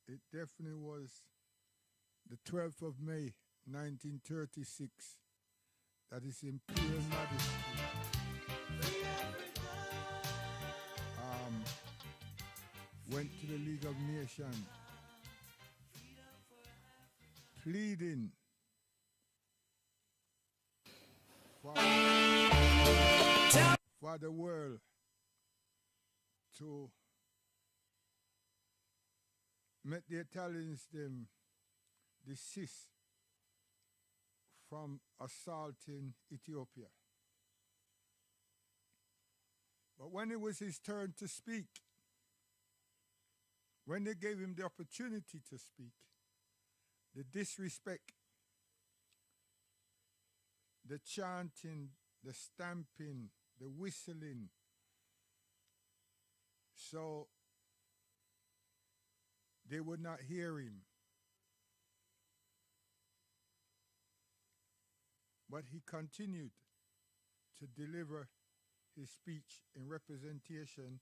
It definitely was the 12th of May, 1936. That is Imperial Majesty um, went to the League of Nations pleading for, for the world to make the Italians them desist from assaulting Ethiopia. But when it was his turn to speak, when they gave him the opportunity to speak, the disrespect, the chanting, the stamping, the whistling, so they would not hear him. But he continued to deliver his speech in representation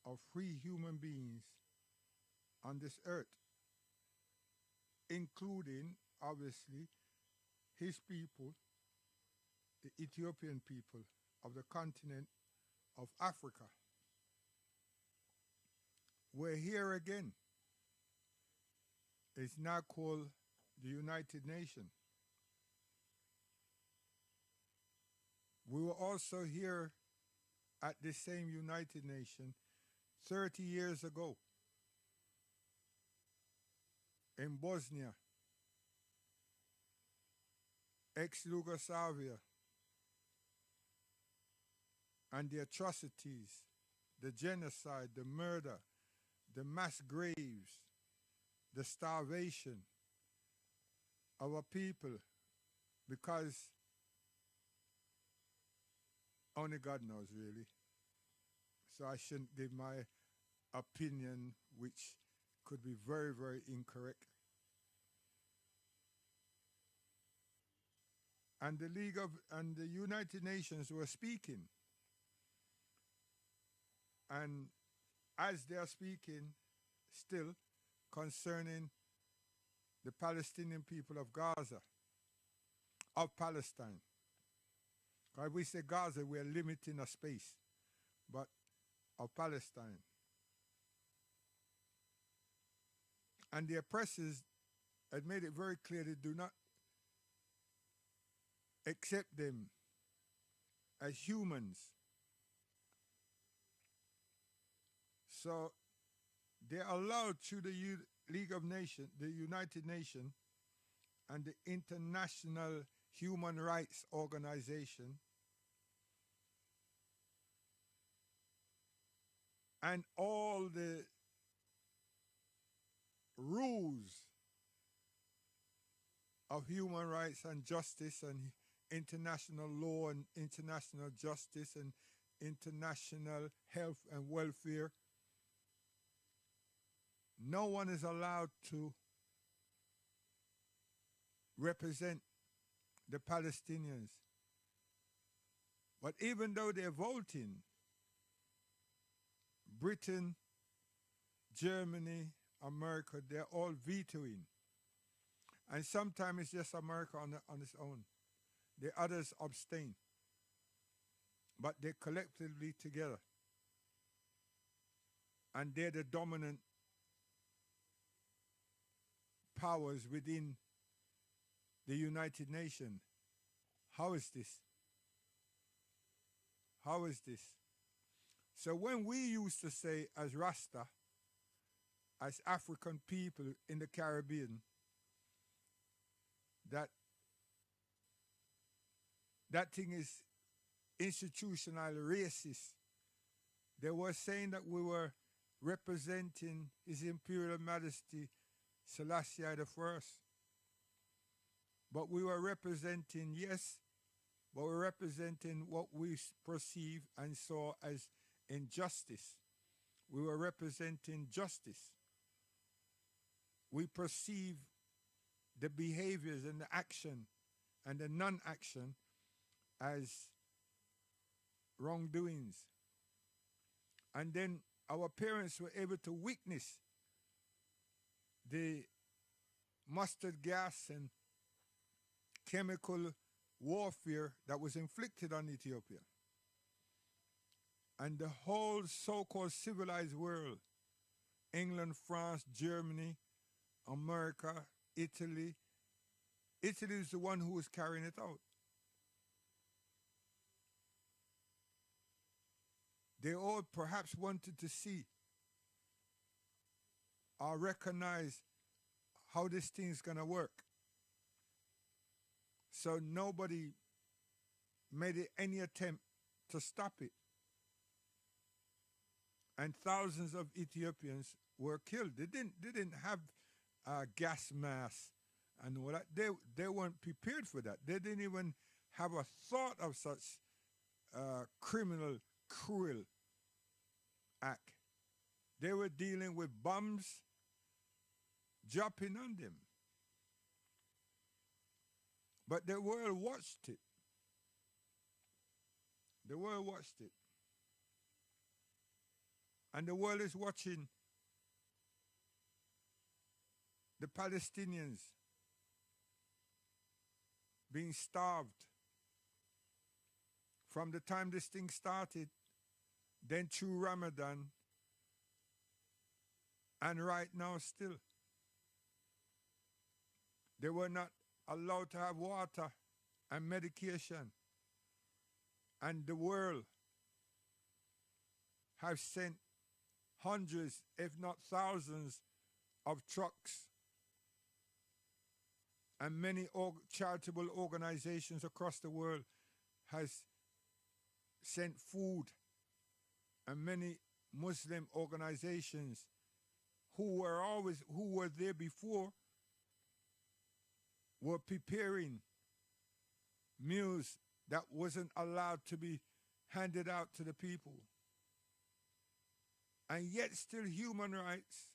of free human beings on this earth, including, obviously, his people, the Ethiopian people of the continent of Africa. We're here again. It's now called the United Nations. We were also here at the same United Nations 30 years ago in Bosnia, ex-Yugoslavia, and the atrocities, the genocide, the murder, the mass graves, the starvation of our people, because only God knows, really. So I shouldn't give my opinion, which could be very, very incorrect. And the United Nations were speaking. And as they are speaking still concerning the Palestinian people of Gaza, of Palestine. Because we say Gaza, we are limiting a space, but of Palestine. And the oppressors had made it very clear they do not accept them as humans. So they're allowed through the League of Nations, the United Nations, and the International Human Rights Organization, and all the rules of human rights and justice and international law and international justice and international health and welfare. No one is allowed to represent the Palestinians. But even though they're voting, Britain, Germany, America, they're all vetoing. And sometimes it's just America on its own. The others abstain. But they're collectively together. And they're the dominant powers within the United Nations. How is this? How is this? So when we used to say as Rasta, as African people in the Caribbean, that thing is institutional racist, they were saying that we were representing His Imperial Majesty Selassie I. But we were representing, yes, but we're representing what we perceive and saw as injustice. We were representing justice. We perceive the behaviors and the action and the non-action as wrongdoings. And then our parents were able to witness the mustard gas and chemical warfare that was inflicted on Ethiopia. And the whole so-called civilized world, England, France, Germany, America, Italy, Italy is the one who was carrying it out. They all perhaps wanted to see or recognize how this thing's going to work. So nobody made any attempt to stop it. And thousands of Ethiopians were killed. They didn't have gas masks and all that. They weren't prepared for that. They didn't even have a thought of such criminal, cruel act. They were dealing with bombs dropping on them. But the world watched it. The world watched it. And the world is watching the Palestinians being starved from the time this thing started, then through Ramadan, and right now still. They were not allowed to have water and medication. And the world have sent hundreds, if not thousands, of trucks and many charitable organizations across the world has sent food, and many Muslim organizations who were there before were preparing meals that wasn't allowed to be handed out to the people. And yet still human rights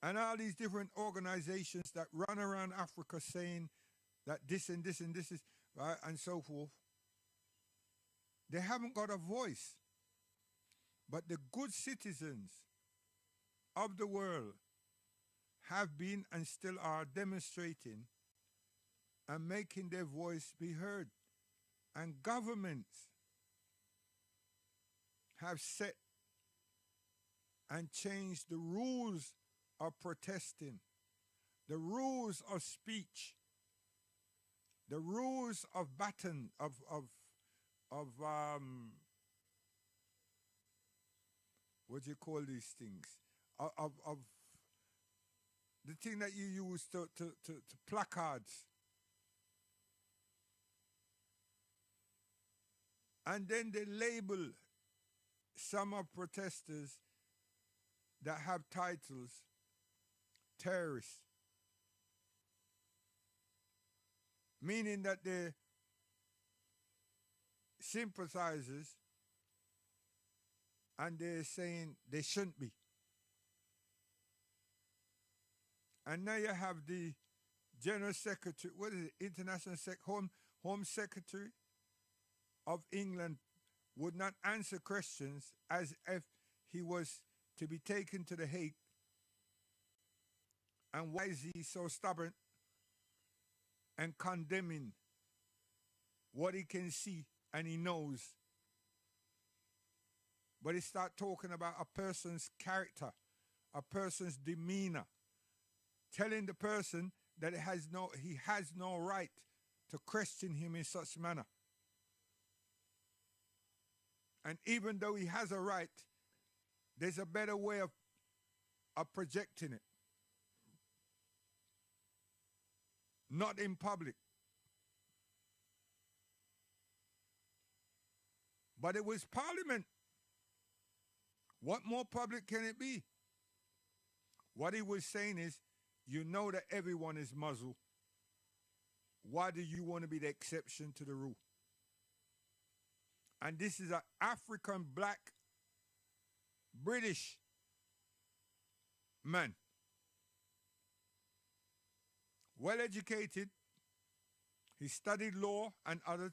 and all these different organizations that run around Africa saying that this and this and this is right and so forth, they haven't got a voice. But the good citizens of the world have been and still are demonstrating and making their voice be heard. And governments have set and changed the rules of protesting, the rules of speech, the rules of what do you call these things? Of the thing that you use to placards. And then they label some of protesters that have titles terrorists, meaning that they're sympathizers and they're saying they shouldn't be. And now you have the General Secretary, what is it, Home Secretary of England would not answer questions as if he was to be taken to The Hague. And why is he so stubborn and condemning what he can see and he knows? But he start talking about a person's character, a person's demeanor, telling the person that he has no right to question him in such manner. And even though he has a right, there's a better way of projecting it. Not in public. But it was Parliament. What more public can it be? What he was saying is, you know that everyone is Muslim. Why do you want to be the exception to the rule? And this is an African black British man. Well educated. He studied law and others.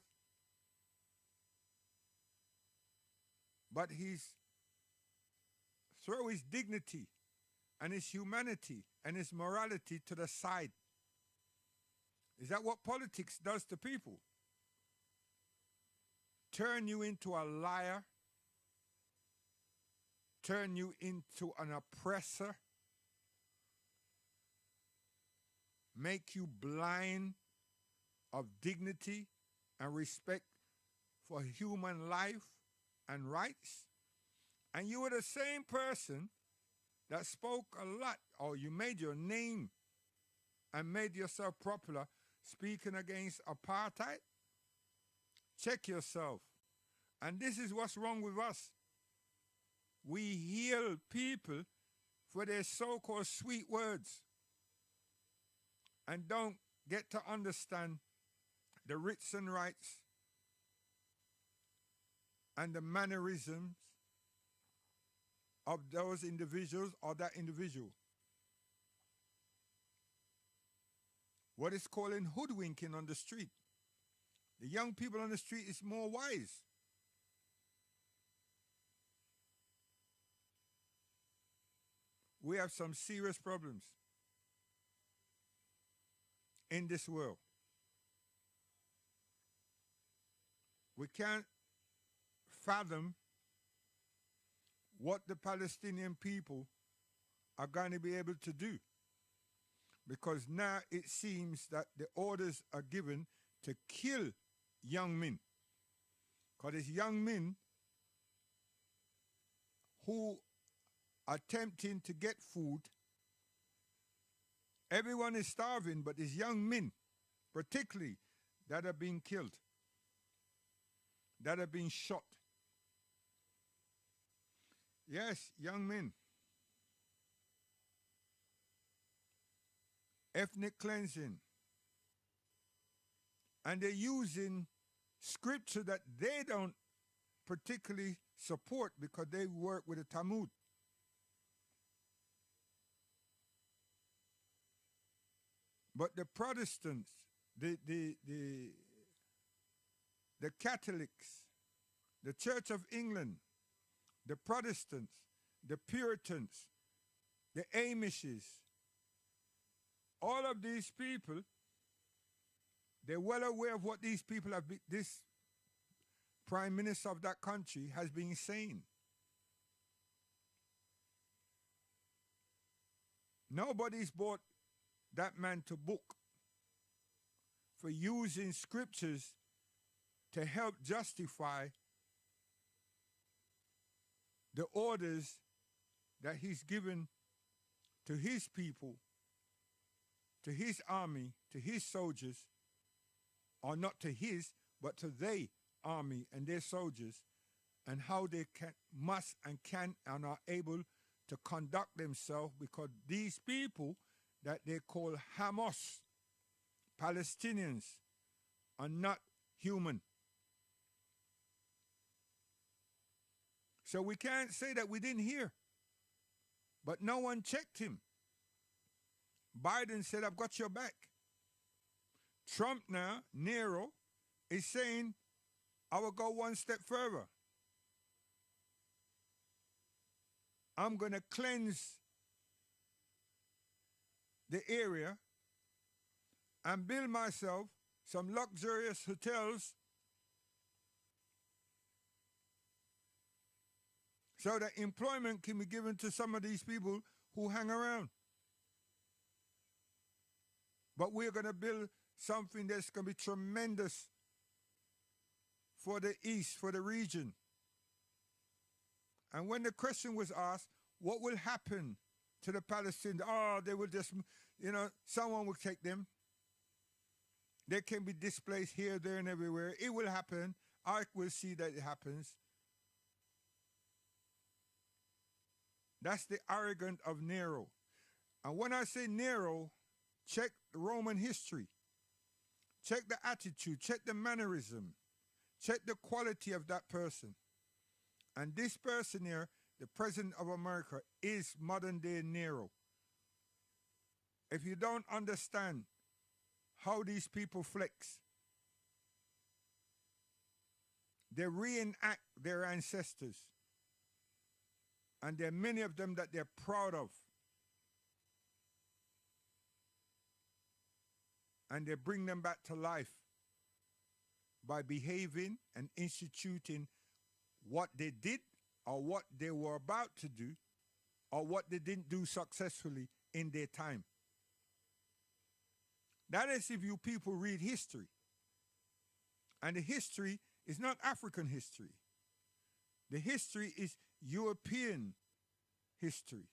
But he's throw his dignity and his humanity and his morality to the side. Is that what politics does to people? Turn you into a liar, turn you into an oppressor, make you blind of dignity and respect for human life and rights. And you were the same person that spoke a lot, or you made your name and made yourself popular speaking against apartheid. Check yourself. And this is what's wrong with us. We heal people for their so-called sweet words and don't get to understand the writs and rights and the mannerisms of those individuals or that individual. What is called hoodwinking on the street. The young people on the street is more wise. We have some serious problems in this world. We can't fathom what the Palestinian people are going to be able to do, because now it seems that the orders are given to kill young men. Because it's young men who are attempting to get food. Everyone is starving, but it's young men, particularly, that are being killed, that are being shot. Yes, young men. Ethnic cleansing. And they're using scripture that they don't particularly support because they work with the Talmud. But the Protestants, the Catholics, the Church of England, the Protestants, the Puritans, the Amishes, all of these people, they're well aware of what these people have been, this Prime Minister of that country has been saying. Nobody's brought that man to book for using scriptures to help justify the orders that he's given to his people, to his army, to his soldiers, or not to his, but to their army and their soldiers, and how they must and can and are able to conduct themselves, because these people that they call Hamas, Palestinians, are not human. So we can't say that we didn't hear. But no one checked him. Biden said, I've got your back. Trump now, Nero, is saying, I will go one step further. I'm going to cleanse the area and build myself some luxurious hotels so that employment can be given to some of these people who hang around. But we're going to build something that's going to be tremendous for the East, for the region. And when the question was asked, what will happen to the Palestinians? Oh, they will just, someone will take them. They can be displaced here, there, and everywhere. It will happen. I will see that it happens. That's the arrogance of Nero. And when I say Nero, check Roman history. Check the attitude. Check the mannerism. Check the quality of that person. And this person here, the President of America, is modern-day Nero. If you don't understand how these people flex, they reenact their ancestors. And there are many of them that they're proud of. And they bring them back to life by behaving and instituting what they did or what they were about to do or what they didn't do successfully in their time. That is if you people read history. And the history is not African history. The history is European history.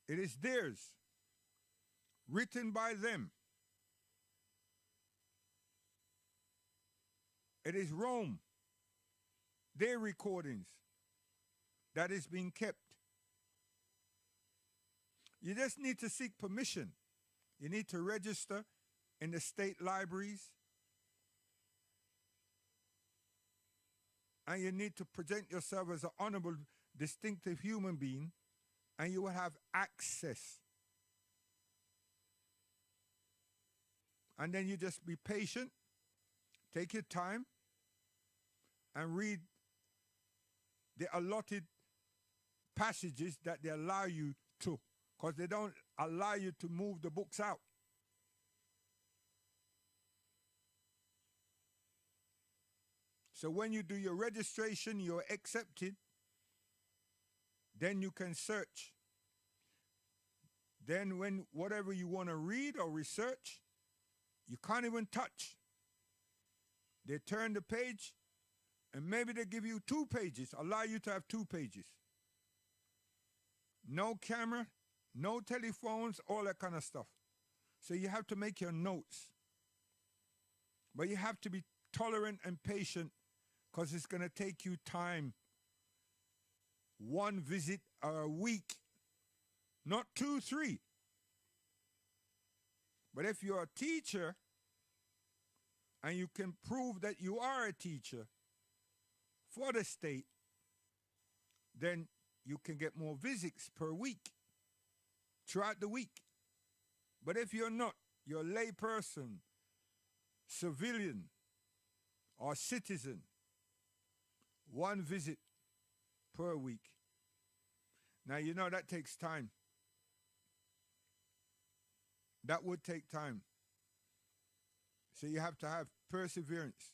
It is theirs, written by them. It is Rome, their recordings, that is being kept. You just need to seek permission. You need to register in the state libraries. And you need to present yourself as an honorable, distinctive human being, and you will have access. And then you just be patient, take your time, and read the allotted passages that they allow you to, because they don't allow you to move the books out. So when you do your registration, you're accepted, then you can search. Then when whatever you want to read or research, you can't even touch. They turn the page, and maybe they give you 2 pages, allow you to have 2 pages. No camera, no telephones, all that kind of stuff. So you have to make your notes. But you have to be tolerant and patient, because it's going to take you time. 1 visit a week, not 2, 3. But if you're a teacher and you can prove that you are a teacher for the state, then you can get more visits per week, throughout the week. But if you're not, you're a lay person, civilian, or citizen, 1 visit per week. Now, you know that takes time. That would take time. So you have to have perseverance.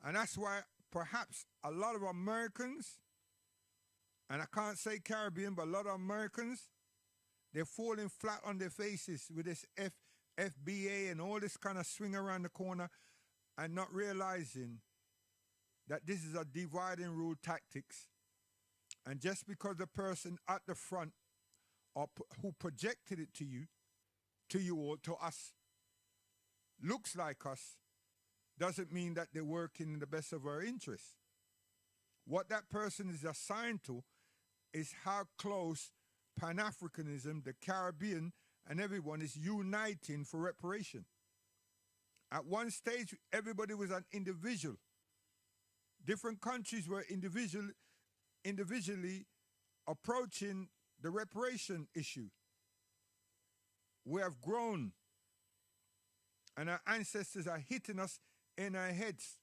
And that's why perhaps a lot of Americans, and I can't say Caribbean, but a lot of Americans, they're falling flat on their faces with this FBA and all this kind of swing around the corner, and not realizing that this is a divide and rule tactics. And just because the person at the front or who projected it to you or to us, looks like us, doesn't mean that they're working in the best of our interests. What that person is assigned to is how close Pan-Africanism, the Caribbean, and everyone is uniting for reparation. At one stage, everybody was an individual. Different countries were individually approaching the reparation issue. We have grown, and our ancestors are hitting us in our heads,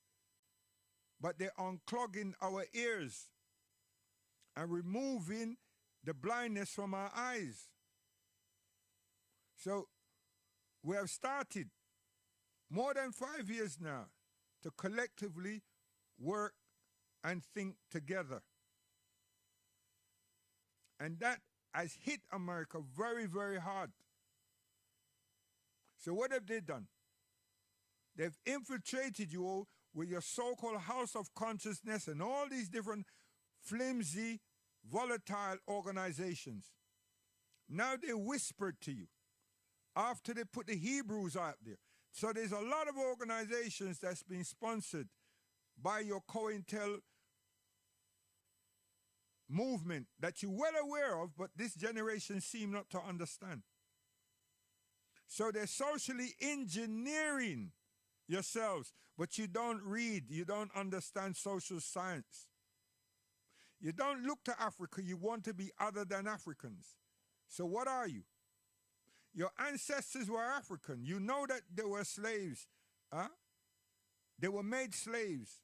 but they're unclogging our ears and removing the blindness from our eyes. So we have started more than 5 years now to collectively work and think together. And that has hit America very, very hard. So what have they done? They've infiltrated you all with your so-called house of consciousness and all these different flimsy, volatile organizations. Now they whispered to you after they put the Hebrews out there. So there's a lot of organizations that's been sponsored by your COINTEL movement that you're well aware of, but this generation seem not to understand. So they're socially engineering yourselves, but you don't read, you don't understand social science. You don't look to Africa, you want to be other than Africans. So what are you? Your ancestors were African. You know that they were slaves. Huh? They were made slaves.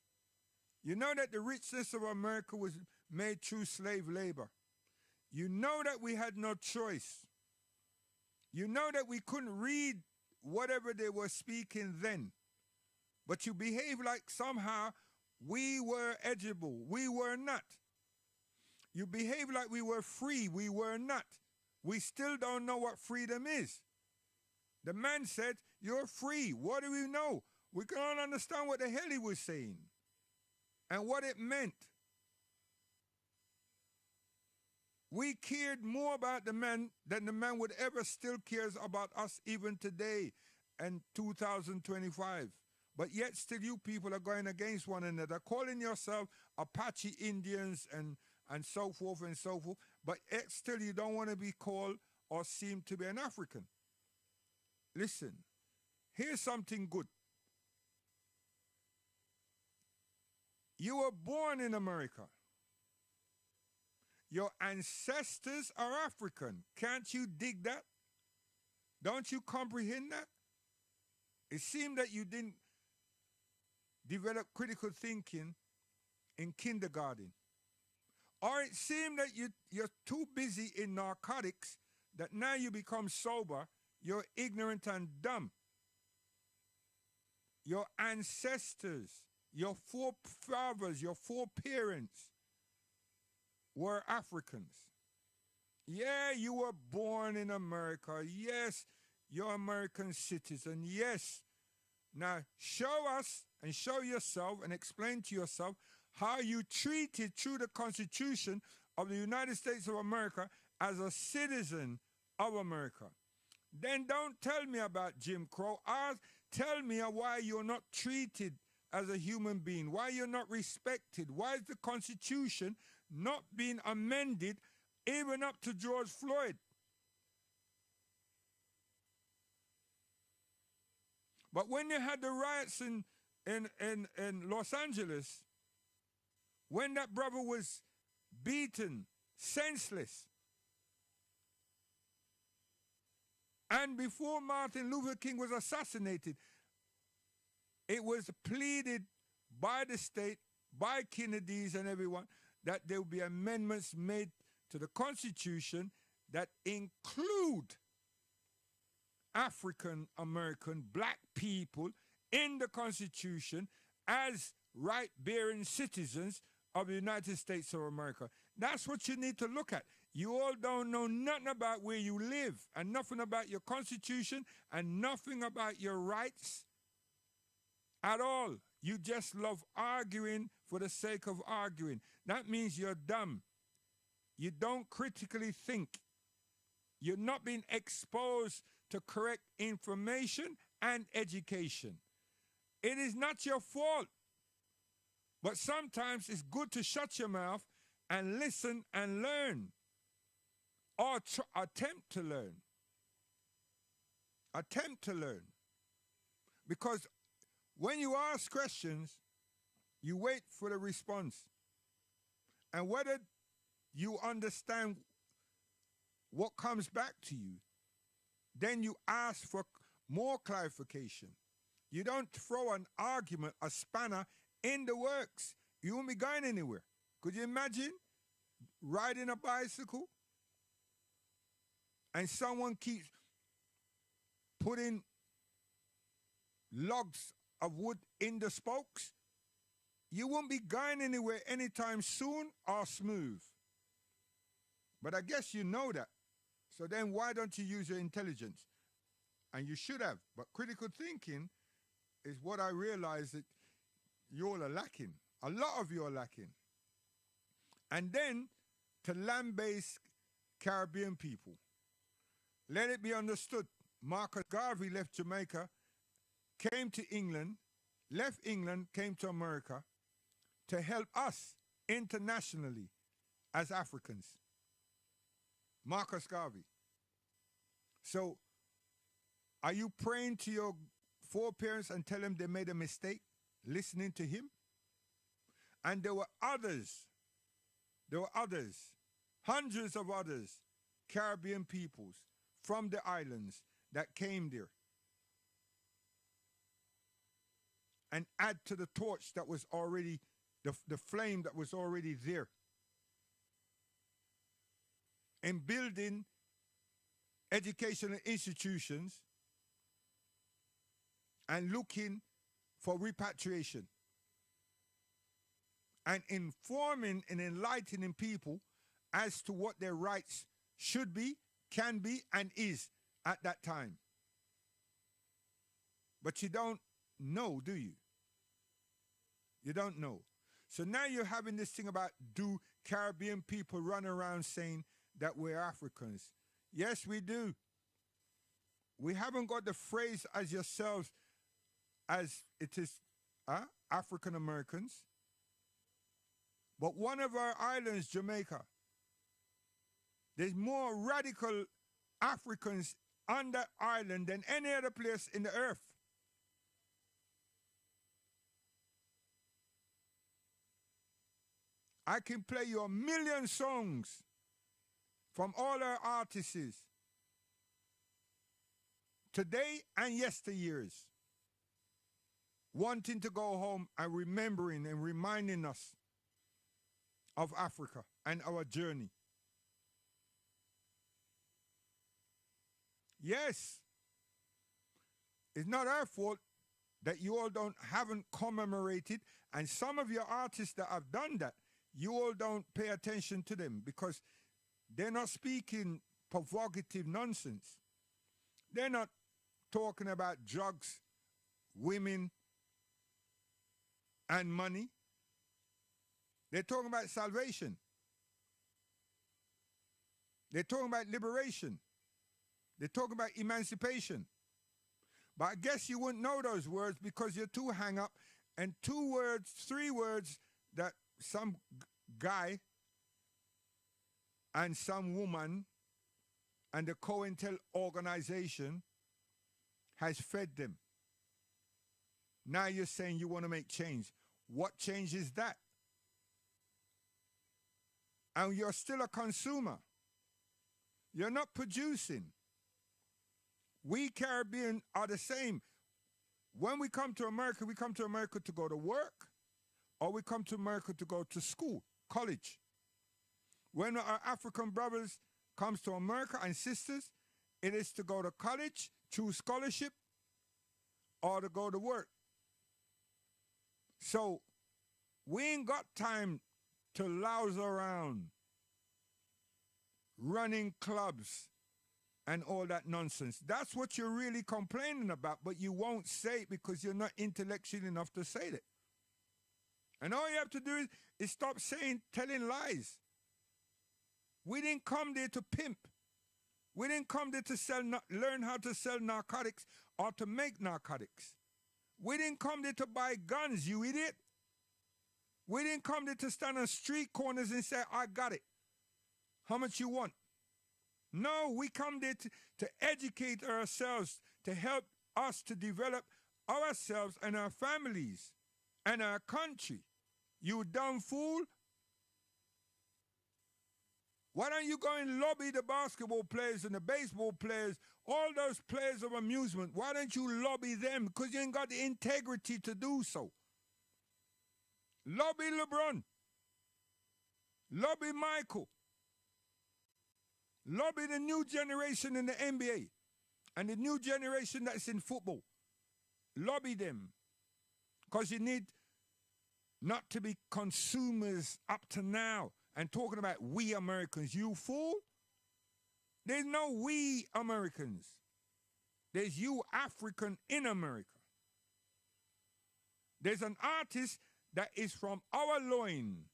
You know that the richness of America was made through slave labor. You know that we had no choice. You know that we couldn't read whatever they were speaking then. But you behave like somehow we were edible. We were not. You behave like we were free. We were not. We still don't know what freedom is. The man said, "You're free." What do we know? We can't understand what the hell he was saying and what it meant. We cared more about the man than the man would ever still cares about us even today in 2025. But yet still you people are going against one another, calling yourself Apache Indians and so forth and so forth. But yet still you don't want to be called or seem to be an African. Listen, here's something good. You were born in America. Your ancestors are African. Can't you dig that? Don't you comprehend that? It seemed that you didn't develop critical thinking in kindergarten. Or it seemed that you're too busy in narcotics that now you become sober, you're ignorant and dumb. Your ancestors, your forefathers, your foreparents were Africans. Yeah, you were born in America. Yes, you're American citizen. Yes. Now, show us and show yourself and explain to yourself how you treated through the Constitution of the United States of America as a citizen of America. Then don't tell me about Jim Crow. Tell me why you're not treated as a human being, why you're not respected, why is the Constitution not being amended even up to George Floyd? But when you had the riots in Los Angeles, when that brother was beaten, senseless, and before Martin Luther King was assassinated, it was pleaded by the state, by Kennedy's and everyone, that there will be amendments made to the Constitution that include African American black people in the Constitution as right-bearing citizens of the United States of America. That's what you need to look at. You all don't know nothing about where you live and nothing about your Constitution and nothing about your rights at all. You just love arguing for the sake of arguing. That means you're dumb. You don't critically think. You're not being exposed to correct information and education. It is not your fault. But sometimes it's good to shut your mouth and listen and learn. Or attempt to learn. Attempt to learn. Because when you ask questions, you wait for the response. And whether you understand what comes back to you, then you ask for more clarification. You don't throw an argument, a spanner in the works. You won't be going anywhere. Could you imagine riding a bicycle and someone keeps putting logs of wood in the spokes? You won't be going anywhere anytime soon or smooth. But I guess you know that. So then why don't you use your intelligence? And you should have. But critical thinking is what I realize that you all are lacking. A lot of you are lacking. And then to land-based Caribbean people. Let it be understood, Marcus Garvey left Jamaica, came to England, left England, came to America to help us internationally as Africans. Marcus Garvey. So, are you praying to your foreparents and tell them they made a mistake listening to him? And there were others, hundreds of others, Caribbean peoples from the islands that came there and add to the torch that was already the flame that was already there, in building educational institutions and looking for repatriation and informing and enlightening people as to what their rights should be, can be, and is at that time. But you don't know, do you? You don't know. So now you're having this thing about, do Caribbean people run around saying that we're Africans? Yes, we do. We haven't got the phrase as yourselves as it is African Americans. But one of our islands, Jamaica, there's more radical Africans on that island than any other place in the earth. I can play you 1,000,000 songs from all our artists today and yesteryears, wanting to go home and remembering and reminding us of Africa and our journey. Yes, it's not our fault that you all haven't commemorated, and some of your artists that have done that, you all don't pay attention to them because they're not speaking provocative nonsense. They're not talking about drugs, women, and money. They're talking about salvation. They're talking about liberation. They're talking about emancipation. But I guess you wouldn't know those words because you're too hang up, and 2 words, 3 words that some guy and some woman and the COINTEL organization has fed them. Now you're saying you want to make change. What change is that? And you're still a consumer. You're not producing. We Caribbean are the same. When we come to America to go to work, or we come to America to go to school, college. When our African brothers comes to America and sisters, it is to go to college, choose scholarship, or to go to work. So we ain't got time to louse around running clubs and all that nonsense. That's what you're really complaining about, but you won't say it because you're not intellectual enough to say that. And all you have to do is stop telling lies. We didn't come there to pimp. We didn't come there to learn how to sell narcotics or to make narcotics. We didn't come there to buy guns, you idiot. We didn't come there to stand on street corners and say, I got it. How much you want? No, we come there to educate ourselves, to help us to develop ourselves and our families and our country. You dumb fool. Why don't you go and lobby the basketball players and the baseball players, all those players of amusement? Why don't you lobby them? Because you ain't got the integrity to do so. Lobby LeBron. Lobby Michael. Lobby the new generation in the NBA and the new generation that's in football. Lobby them. Because you need not to be consumers up to now and talking about we Americans. You fool. There's no we Americans. There's you African in America. There's an artist that is from our loin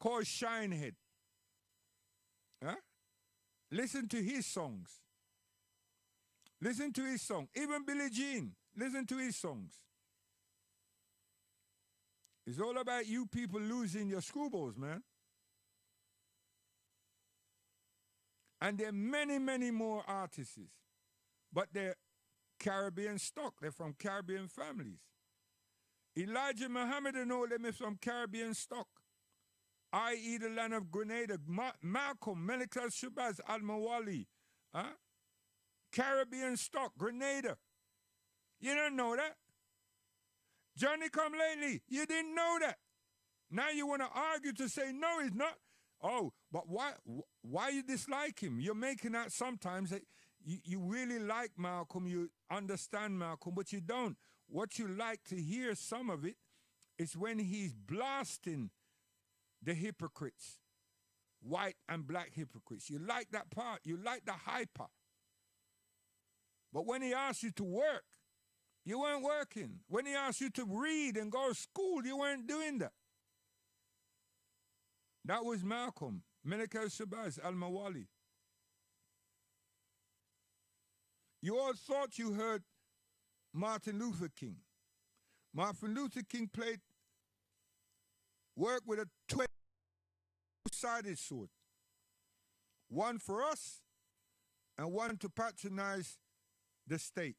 called Shinehead. Huh? Listen to his songs. Listen to his song. Even Billie Jean, listen to his songs. It's all about you people losing your screwballs, man. And there are many, many more artists. But they're Caribbean stock. They're from Caribbean families. Elijah Muhammad and all them is from Caribbean stock. i.e. the land of Grenada. Malcolm, Melikal Shabazz, Al-Mawali. Caribbean stock, Grenada. You don't know that? Johnny Come Lately, you didn't know that. Now you want to argue to say, no, he's not. Oh, but why you dislike him? You're making out sometimes that you really like Malcolm, you understand Malcolm, but you don't. What you like to hear, some of it, is when he's blasting the hypocrites, white and black hypocrites. You like that part. You like the hyper. But when he asks you to work, you weren't working. When he asked you to read and go to school, you weren't doing that. That was Malcolm, Menachem Shabazz al-Mawali. You all thought you heard Martin Luther King. Martin Luther King worked with a two-sided sword. One for us and one to patronize the state.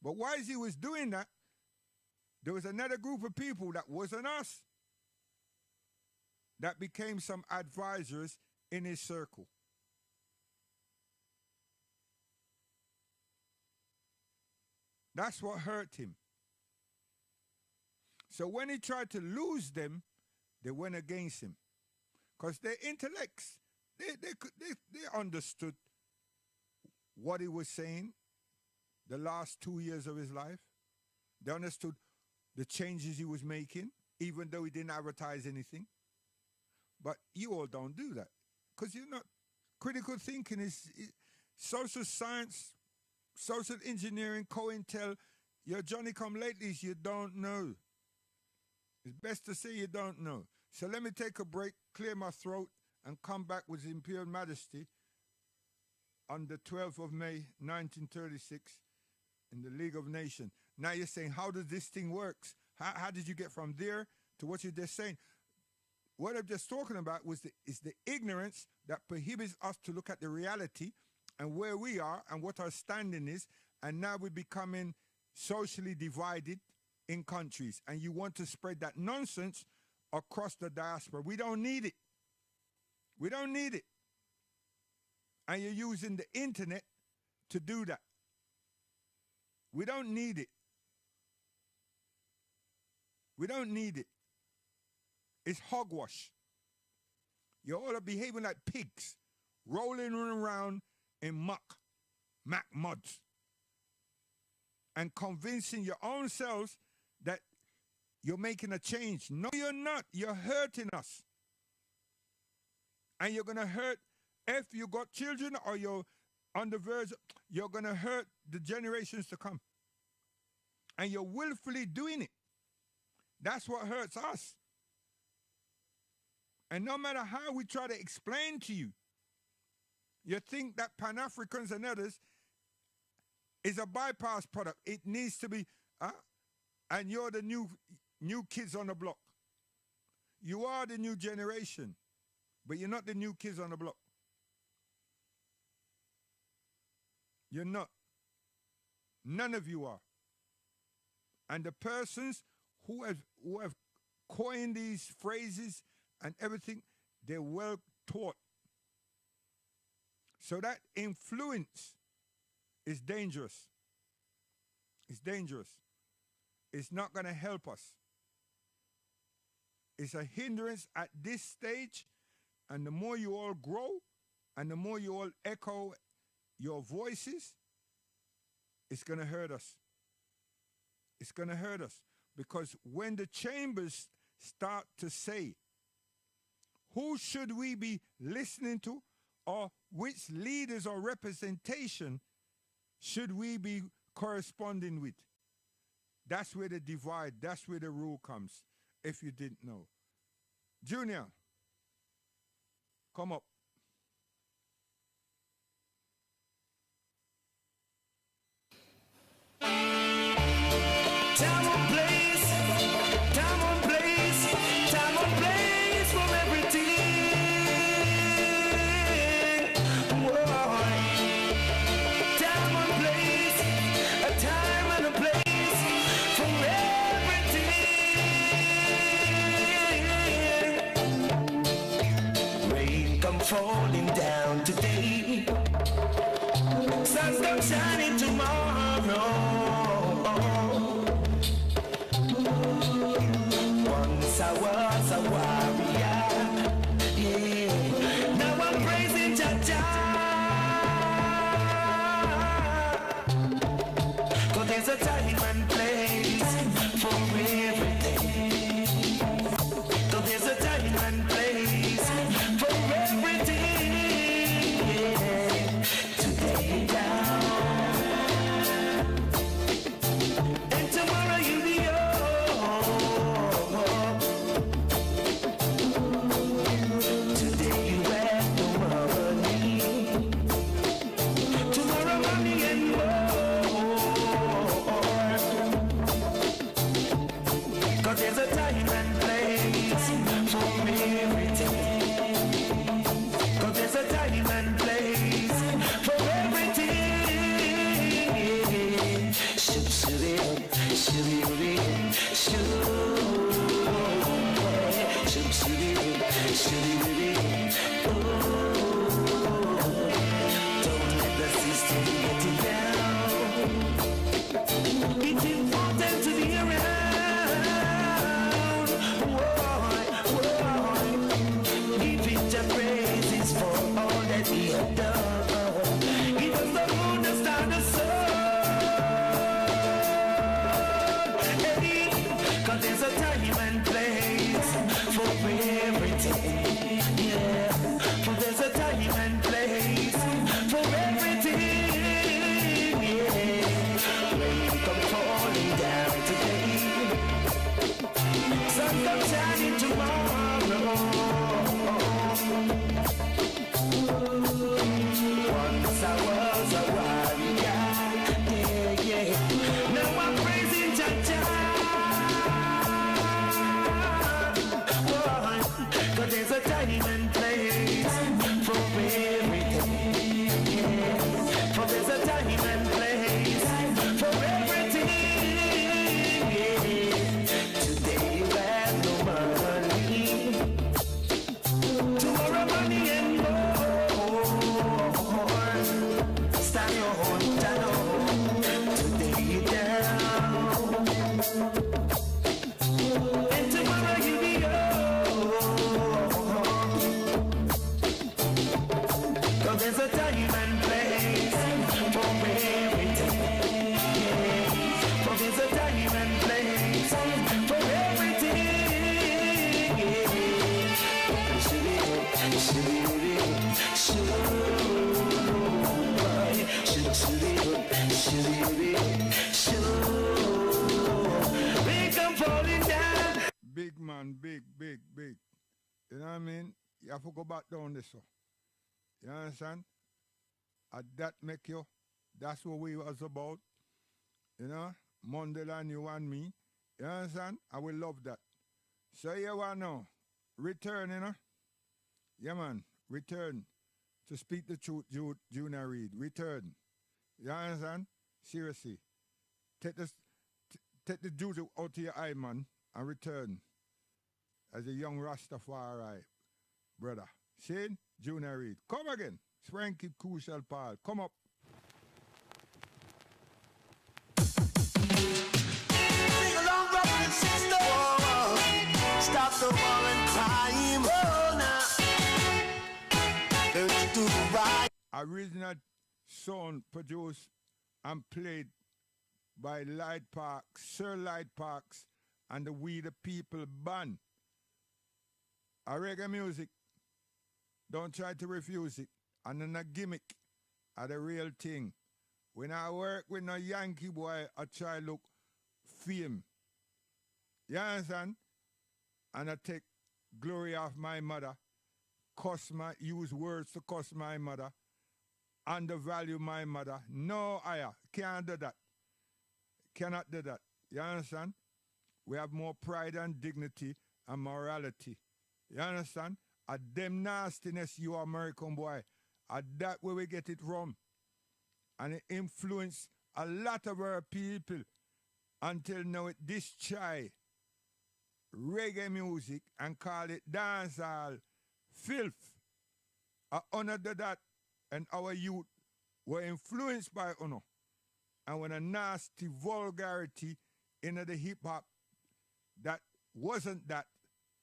But while he was doing that, there was another group of people that wasn't us that became some advisors in his circle. That's what hurt him. So when he tried to lose them, they went against him. Because their intellects, they understood what he was saying the last 2 years of his life. They understood the changes he was making, even though he didn't advertise anything. But you all don't do that. Because you're not. Critical thinking is social science, social engineering, COINTEL. Your Johnny-come-latelys, you don't know. It's best to say you don't know. So let me take a break, clear my throat, and come back with His Imperial Majesty on the 12th of May, 1936, in the League of Nations. Now you're saying, how does this thing work? How did you get from there to what you're just saying? What I'm just talking about is the ignorance that prohibits us to look at the reality and where we are and what our standing is, and now we're becoming socially divided in countries, and you want to spread that nonsense across the diaspora. We don't need it. We don't need it. And you're using the internet to do that. We don't need it. We don't need it. It's hogwash. You're all behaving like pigs, rolling around in muck, muds, and convincing your own selves that you're making a change. No, you're not. You're hurting us. And you're going to hurt, if you got children or you're on the verge, you're going to hurt the generations to come. And you're willfully doing it. That's what hurts us. And no matter how we try to explain to you, you think that Pan-Africans and others is a bypass product. It needs to be, and you're the new kids on the block. You are the new generation, but you're not the new kids on the block. You're not. None of you are. And the persons who have coined these phrases and everything, they're well taught. So that influence is dangerous. It's dangerous. It's not going to help us. It's a hindrance at this stage, and the more you all grow, and the more you all echo your voices, it's going to hurt us. It's going to hurt us. Because when the chambers start to say, who should we be listening to, or which leaders or representation should we be corresponding with? That's where the divide, that's where the rule comes, if you didn't know. Junior, come up. Time and place from everything. Whoa. Time and place, a time and a place from everything. Rain come for everything. So there's a time and place for everything. Yeah. Today down, and tomorrow you'll be up. Today you have no money, tomorrow money and more. 'Cause there's a time and place for everything. 'Cause there's a time and place for everything. Shoop, shoop, shoop, shoop, shoop, don't let the system get you down. It's important to be around. Whoa. Give it a praises for all that he had done. Give us the moon, the star, the sun. Hey, 'cause there's a time and place for everything. Yeah, for there's a time and place for everything. Yeah, rain come falling down today, sun come shining tomorrow. Once I was a warrior, yeah. Now I'm praising Jah. 'Cause there's a time and place for everything. Yeah. For there's a time and place for everything. Yeah. Today you have no money, tomorrow money and more. Stand your own down. Today you down, and tomorrow you be up. 'Cause there's a time and place for everything. Yeah. For there's a time and place for everything. Yeah. We come falling down. Big man, big. You know what I mean? You have to go back down this one. You understand? And that make you, that's what we was about. You know? Mandela, you and me. You understand? I will love that. So you want now, return, you know? Yeah, man, return to speak the truth, Junior Reid. Return. You understand? Seriously. Take the juju out of your eye, man, and return as a young Rastafari brother. Shane, Junior Reid. Come again. Frankie Crucial Paul. Come up. Sing along, brother and sister. Stop the war and crime. Oh, now. Don't you do the right. Original song produced and played by Light Parks, Sir Light Parks, and the We the People band. A reggae music, don't try to refuse it. And then a gimmick are the real thing. When I work with no Yankee boy, I try look fame. You understand? And I take glory of my mother, use words to cuss my mother, undervalue my mother. No, can't do that. Cannot do that. You understand? We have more pride and dignity and morality. You understand? At them nastiness, you American boy. At that where we get it from. And it influenced a lot of our people until now it destroy reggae music and call it dancehall filth. I honor that, and our youth were influenced by honor. And when a nasty vulgarity in the hip hop that wasn't that,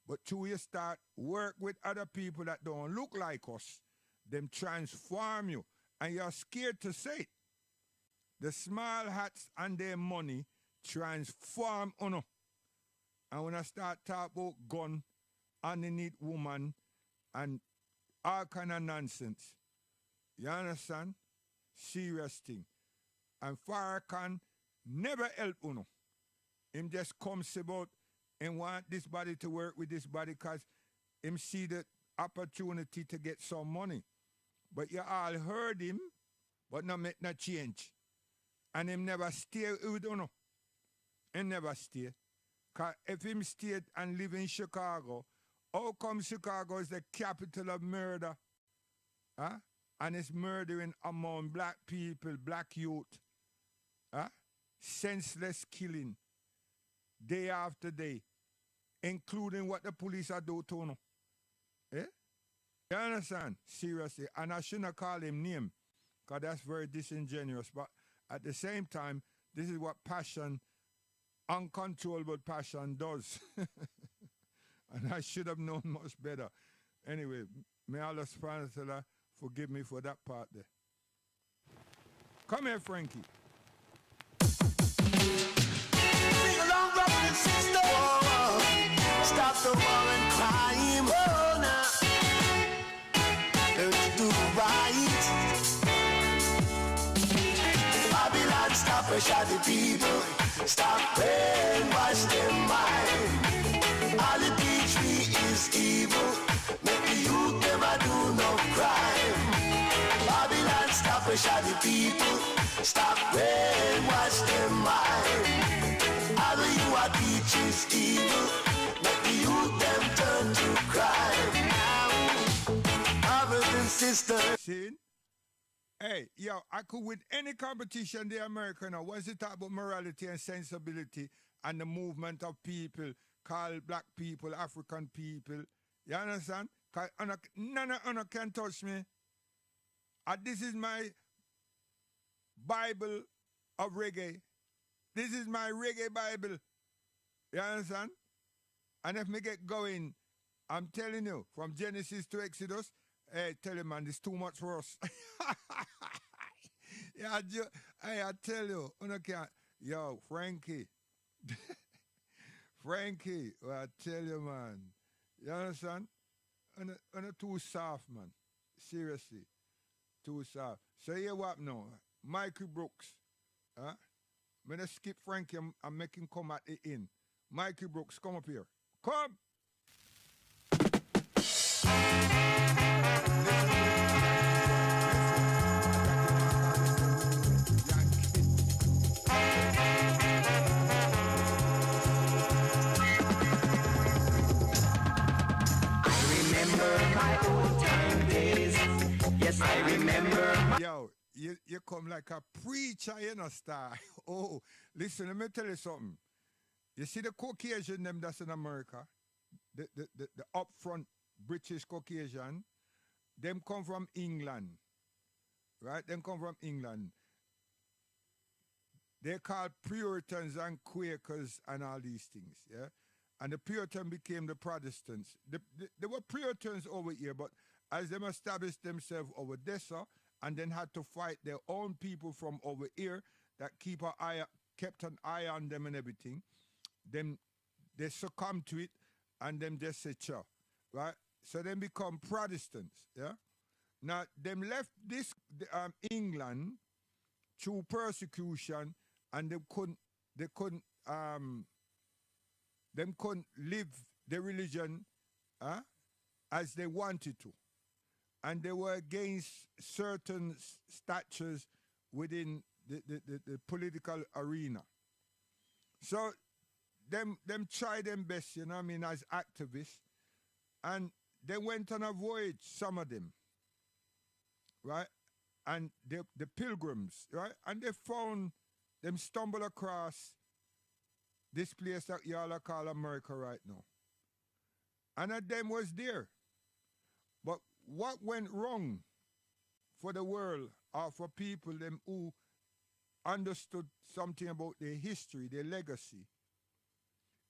but till you start work with other people that don't look like us, them transform you, and you're scared to say it. The small hats and their money transform uno. And when I start talk about gun, underneath woman, and all kind of nonsense, you understand? Serious thing. And Farrakhan never help uno. Him just comes about and want this body to work with this body because him see the opportunity to get some money. But you all heard him, but not make no change. And him never stay with uno. He never stay. Because if him stayed and live in Chicago, how come Chicago is the capital of murder? Huh? And it's murdering among black people, black youth. Huh? Senseless killing, day after day, including what the police are doing to him. Eh? You understand? Seriously. And I shouldn't call him name, because that's very disingenuous. But at the same time, this is what passion, uncontrollable passion does. And I should have known much better. Anyway, may Allah subhanahu wa ta'ala forgive me for that part there. Come here, Frankie. Sing along, brothers and sisters. Whoa, stop the war and crime. Oh, now. Let's do right. Babylon, stop pressure the people. Stop brainwash their mind. All the teach me is evil. Make the youth never do no crime. Babylon, stop pressure the people. Stop brainwash their mind. All the you are teach is evil. Make the youth them turn to crime. Now, brothers and sisters. See? Hey, yo, I could win any competition the American now. Once you talk about morality and sensibility and the movement of people called black people, African people, you understand? Cause none of them can touch me. And this is my Bible of reggae. This is my reggae Bible. You understand? And if me get going, I'm telling you, from Genesis to Exodus, hey, tell you, man, this too much for us. Yeah, I tell you, yo, Frankie. Frankie, well, I tell you, man. You understand? And too soft, man. Seriously. Too soft. So here what now? Mikey Brooks. Huh? I'm going to skip Frankie and make him come at the end. Mikey Brooks, come up here. Come! I remember. Yo, you come like a preacher, you know, star. Oh, listen, let me tell you something. You see the Caucasian them that's in America, the upfront British Caucasian, them come from England, right? Them come from England. They're called Puritans and Quakers and all these things, yeah? And the Puritans became the Protestants. They were Puritans over here, but as them established themselves over there, and then had to fight their own people from over here that kept an eye on them and everything, then they succumb to it and them just say, "Cha," right? So then become Protestants, yeah? Now, them left this England through persecution, and them couldn't live the religion as they wanted to. And they were against certain statutes within the political arena. So them try them best, you know what I mean, as activists. And they went on a voyage, some of them, right? And the pilgrims, right? And they found, them stumble across this place that y'all call America right now. And of them was there. But what went wrong for the world or for people them who understood something about their history, their legacy,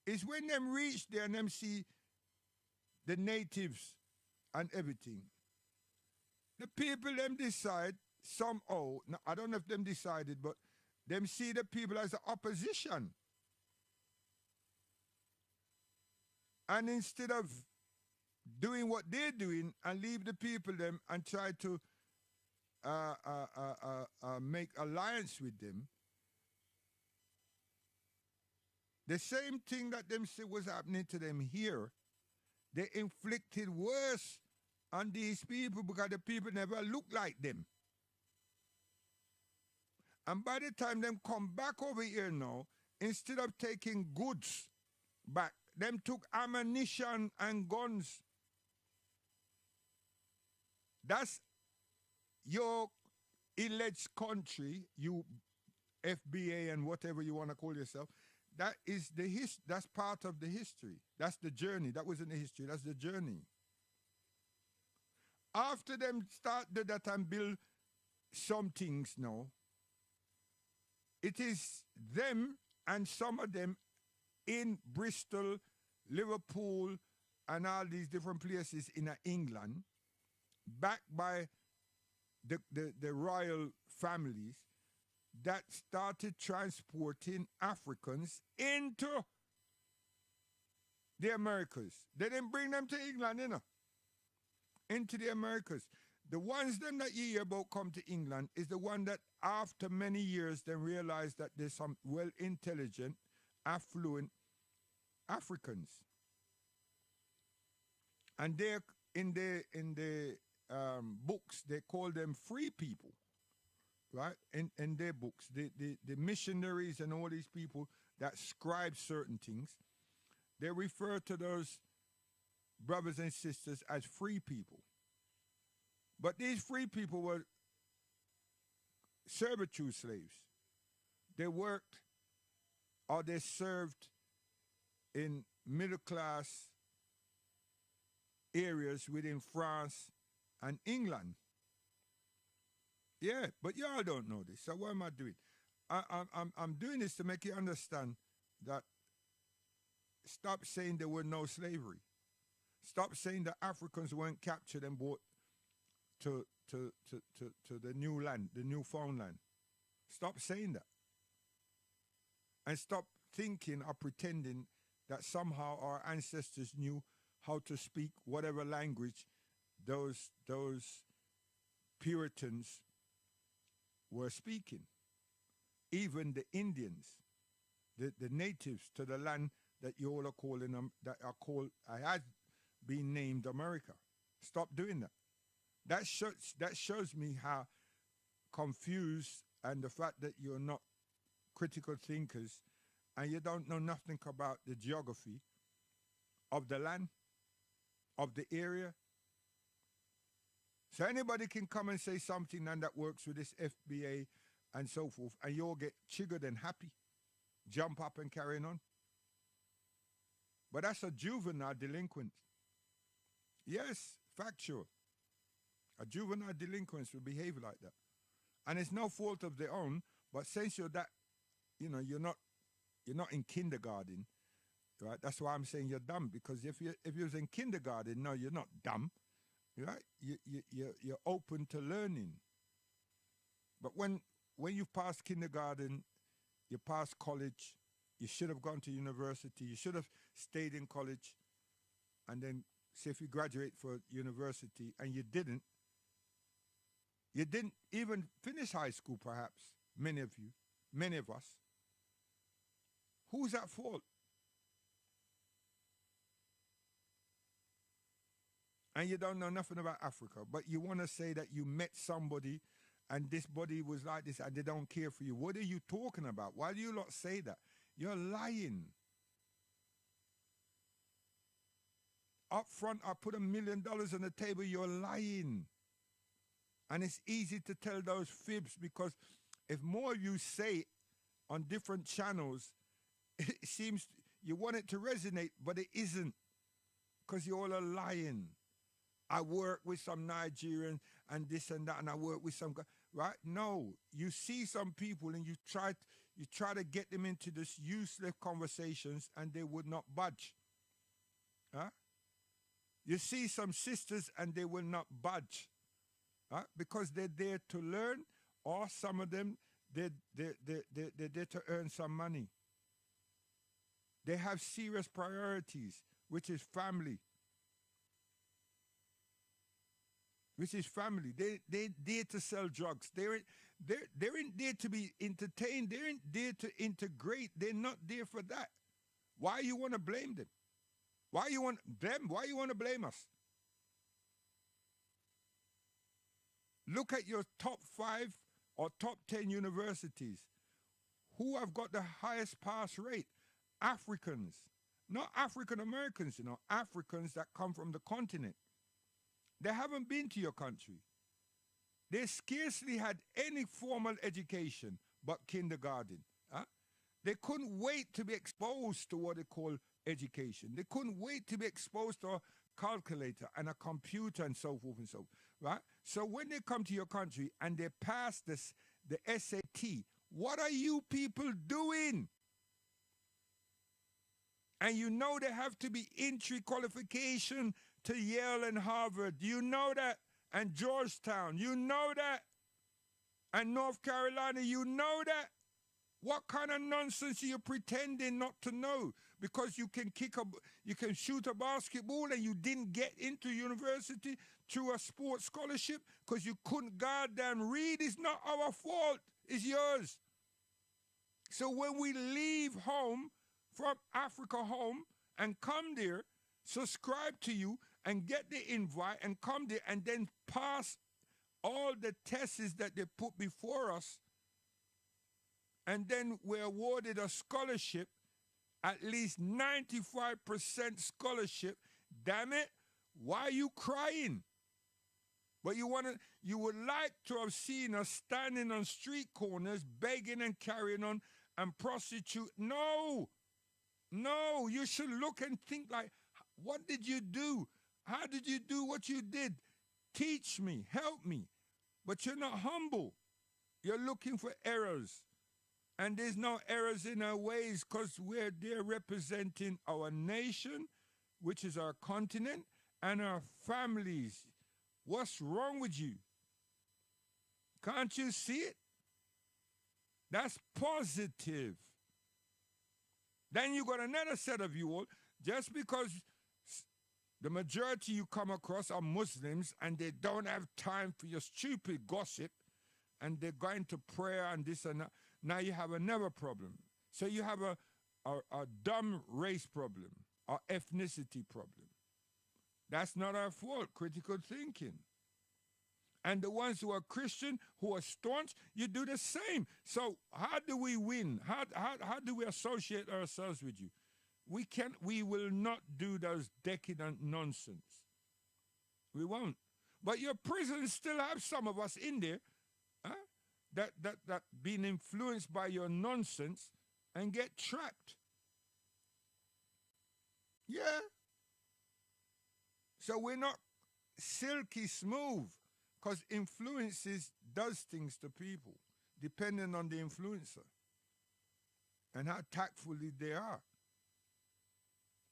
is when them reach there and them see the natives and everything. The people them decide somehow, I don't know if them decided, but them see the people as the opposition And instead of doing what they're doing and leave the people them and try to make alliance with them, the same thing that them say was happening to them here, they inflicted worse on these people because the people never looked like them. And by the time them come back over here now, instead of taking goods back, them took ammunition and guns. That's your alleged country, you FBA and whatever you want to call yourself. That is that's part of the history. That's the journey. That wasn't the history, that's the journey. After them start do that and build some things now, it is them and some of them in Bristol, Liverpool, and all these different places in England, backed by the royal families, that started transporting Africans into the Americas. They didn't bring them to England, into the Americas. The ones them that you hear about come to England is the one that after many years they realize that there's some well-intelligent, affluent Africans. And they're in the books, they call them free people, right? In their books, the missionaries and all these people that scribe certain things, they refer to those brothers and sisters as free people. But these free people were servitude slaves. They worked or they served in middle class areas within France and England. Yeah, but y'all don't know this. So what am I doing? I'm doing this to make you understand that stop saying there were no slavery. Stop saying that Africans weren't captured and brought to the new land, the Newfoundland. Stop saying that. And stop thinking or pretending that somehow our ancestors knew how to speak whatever language those Puritans were speaking. Even the Indians, the natives to the land that you all are calling them, that has been named America. Stop doing that. That shows me how confused, and the fact that you're not critical thinkers and you don't know nothing about the geography of the land, of the area. So anybody can come and say something and that works with this FBA and so forth, and you'll get triggered and happy, jump up and carry on. But that's a juvenile delinquent. Yes, factual. A juvenile delinquents will behave like that. And it's no fault of their own, but since you're that, you're not in kindergarten, right? That's why I'm saying you're dumb, because if you was in kindergarten, no, you're not dumb, right? You're open to learning. But when you've passed kindergarten, you passed college, you should have gone to university, you should have stayed in college, and then say if you graduate for university and you didn't even finish high school, perhaps, many of you, many of us. Who's at fault? And you don't know nothing about Africa, but you want to say that you met somebody and this body was like this and they don't care for you. What are you talking about? Why do you not say that? You're lying. Up front, I put $1 million on the table, you're lying. And it's easy to tell those fibs, because if more of you say it on different channels, it seems you want it to resonate, but it isn't, because you all are lying. I work with some Nigerian and this and that, and I work with some guy, right? No, you see some people and you try to get them into this useless conversations and they would not budge. Huh? You see some sisters and they will not budge. Because they're there to learn, or some of them, they're there to earn some money. They have serious priorities. which is family. Which is family. They there to sell drugs. They're in there to be entertained. They're in there to integrate. They're not there for that. Why you want to blame them? Why you want them? Why you want to blame us? Look at your top 5 or top 10 universities. Who have got the highest pass rate? Africans. Not African Americans, Africans that come from the continent. They haven't been to your country. They scarcely had any formal education but kindergarten. They couldn't wait to be exposed to what they call education. They couldn't wait to be exposed to a calculator and a computer and so forth and so forth, right? So when they come to your country and they pass the SAT, what are you people doing? And you know they have to be entry qualification to Yale and Harvard. You know that. And Georgetown. You know that. And North Carolina. You know that. What kind of nonsense are you pretending not to know? Because you can shoot a basketball and you didn't get into university through a sports scholarship because you couldn't goddamn read. It's not our fault. It's yours. So when we leave home, from Africa home, and come there, subscribe to you, and get the invite, and come there, and then pass all the tests that they put before us, and then we're awarded a scholarship, at least 95% scholarship. Damn it, why are you crying? But you would like to have seen us standing on street corners, begging and carrying on, and prostitute. No, you should look and think like, what did you do? How did you do what you did? Teach me, help me. But you're not humble. You're looking for errors. And there's no errors in our ways because we're there representing our nation, which is our continent, and our families. What's wrong with you? Can't you see it? That's positive. Then you got another set of you all, just because the majority you come across are Muslims and they don't have time for your stupid gossip and they're going to prayer and this and that. Now you have another problem. So you have a dumb race problem, or ethnicity problem. That's not our fault, critical thinking. And the ones who are Christian, who are staunch, you do the same. So how do we win? How do we associate ourselves with you? We will not do those decadent nonsense. We won't. But your prisons still have some of us in there that been influenced by your nonsense and get trapped. Yeah. So we're not silky smooth. Because influences does things to people, depending on the influencer and how tactfully they are.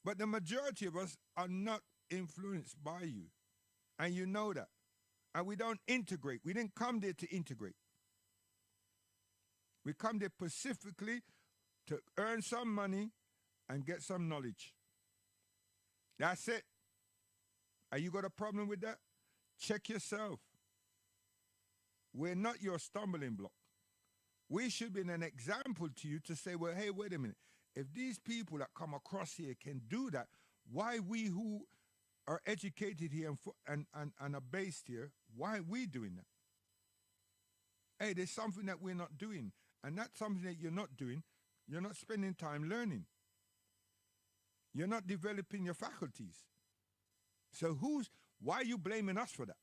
But the majority of us are not influenced by you. And you know that. And we don't integrate. We didn't come there to integrate. We come there specifically to earn some money and get some knowledge. That's it. Are you got a problem with that? Check yourself. We're not your stumbling block. We should be an example to you to say, well, hey, wait a minute. If these people that come across here can do that, why we who are educated here and are based here, why are we doing that? Hey, there's something that we're not doing. And that's something that you're not doing. You're not spending time learning. You're not developing your faculties. So why are you blaming us for that?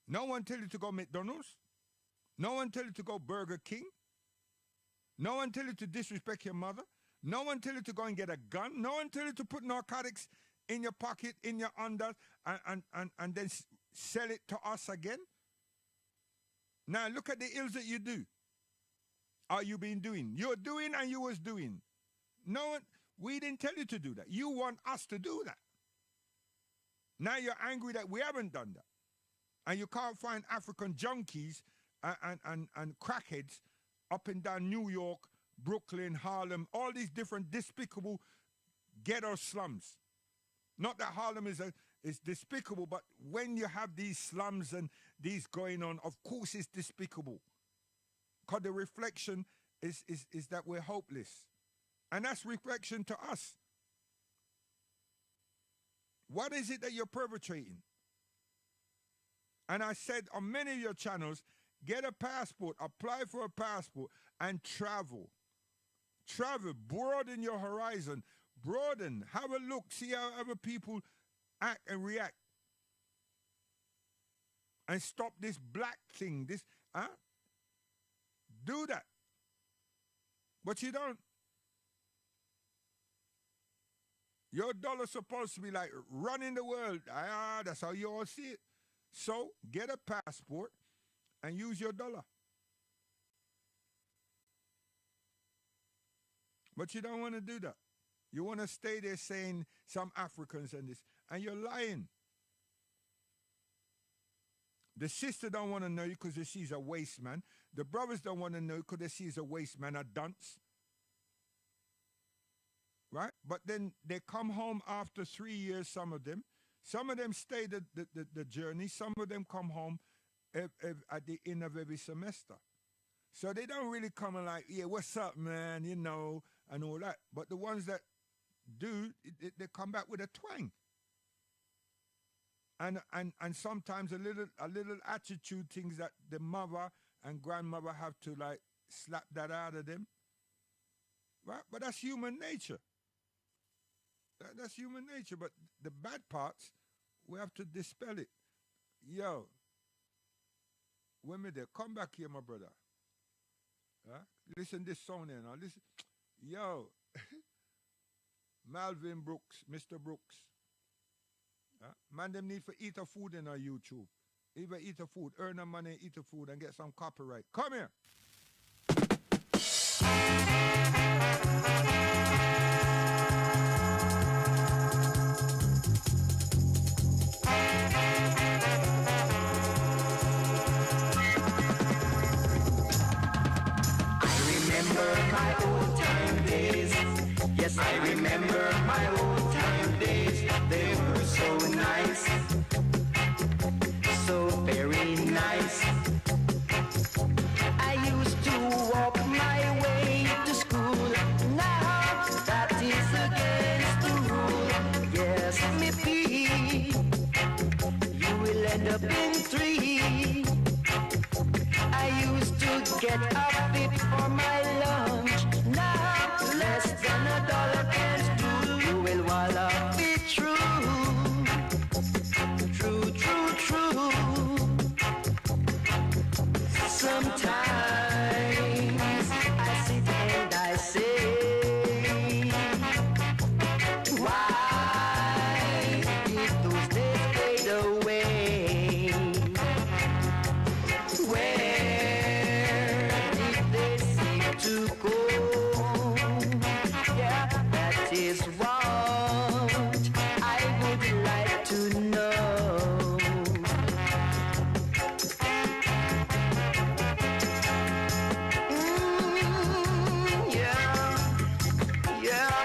No one tell you to go McDonald's. No one tell you to go Burger King. No one tell you to disrespect your mother. No one tell you to go and get a gun. No one tell you to put narcotics in your pocket, in your under, and then sell it to us again. Now look at the ills that you do. Are you been doing? You're doing and you was doing. No one, we didn't tell you to do that. You want us to do that. Now you're angry that we haven't done that. And you can't find African junkies and crackheads up and down New York, Brooklyn, Harlem, all these different despicable ghetto slums. Not that Harlem is despicable, but when you have these slums and these going on, of course it's despicable. Because the reflection is that we're hopeless. And that's reflection to us. What is it that you're perpetrating? And I said on many of your channels, get a passport, apply for a passport, and travel. Travel, broaden your horizon, broaden, have a look, see how other people act and react. And stop this black thing, do that. But you don't. Your dollar's supposed to be like running the world. That's how you all see it. So get a passport and use your dollar. But you don't want to do that. You want to stay there saying some Africans and this, and you're lying. The sister don't want to know you because they see he's a waste man. The brothers don't want to know because they see he's a waste man, a dunce. Right? But then they come home after 3 years, some of them. Some of them stay the journey. Some of them come home at the end of every semester. So they don't really come and like, yeah, what's up, man, you know, and all that. But the ones that do, they come back with a twang. And sometimes a little attitude things that the mother and grandmother have to like slap that out of them. Right? But that's human nature. That's human nature. But the bad parts, we have to dispel it. Yo, women there, come back here, my brother. Listen this song there now. Listen. Yo, Malvin Brooks, Mr. Brooks. Man, them need for eat a food in our YouTube. Either eat a food, earn a money, eat a food, and get some copyright. Come here. Yes, I remember my old time days. They were so nice, so very nice. I used to walk my way to school. Now that is against the rule. Yes, maybe you will end up in 3. I used to get a bit for my lunch. Now less than $1 can do. You will wanna be true. True, true, true. Sometimes I sit and I say, why did those days fade away? Where did they seem to go? Is what I would like to know. Yeah,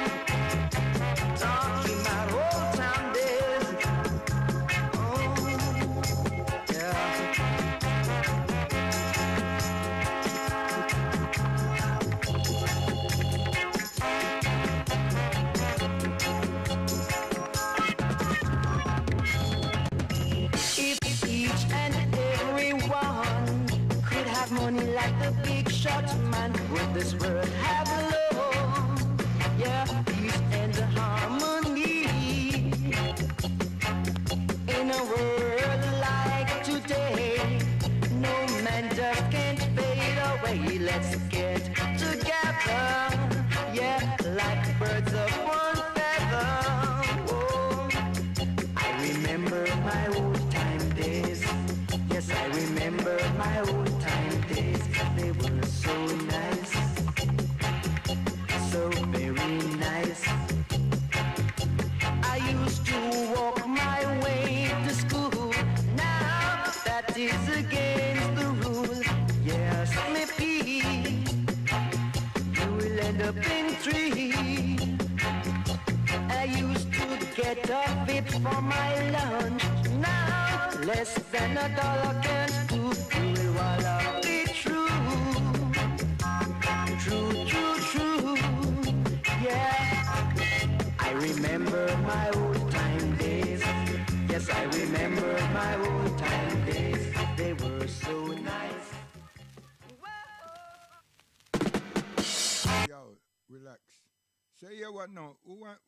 talking about old time days. Oh, yeah. Money like the big shot man, would this world have love? Yeah, peace and harmony. In a world like today, no man just can't fade away. Let's get together, yeah, like birds of one feather. Oh, I remember my old time days. Yes, I remember my old time days. They were so nice, so very nice. I used to walk my way to school. Now that is against the rule. Yes, maybe you will end up in 3. for my lunch. Now less than $1 can do it while I be true. True, true, true. Yeah. I remember my old time days. Yes, I remember my old time days. They were so nice. Yo, relax. So yeah, what now? We want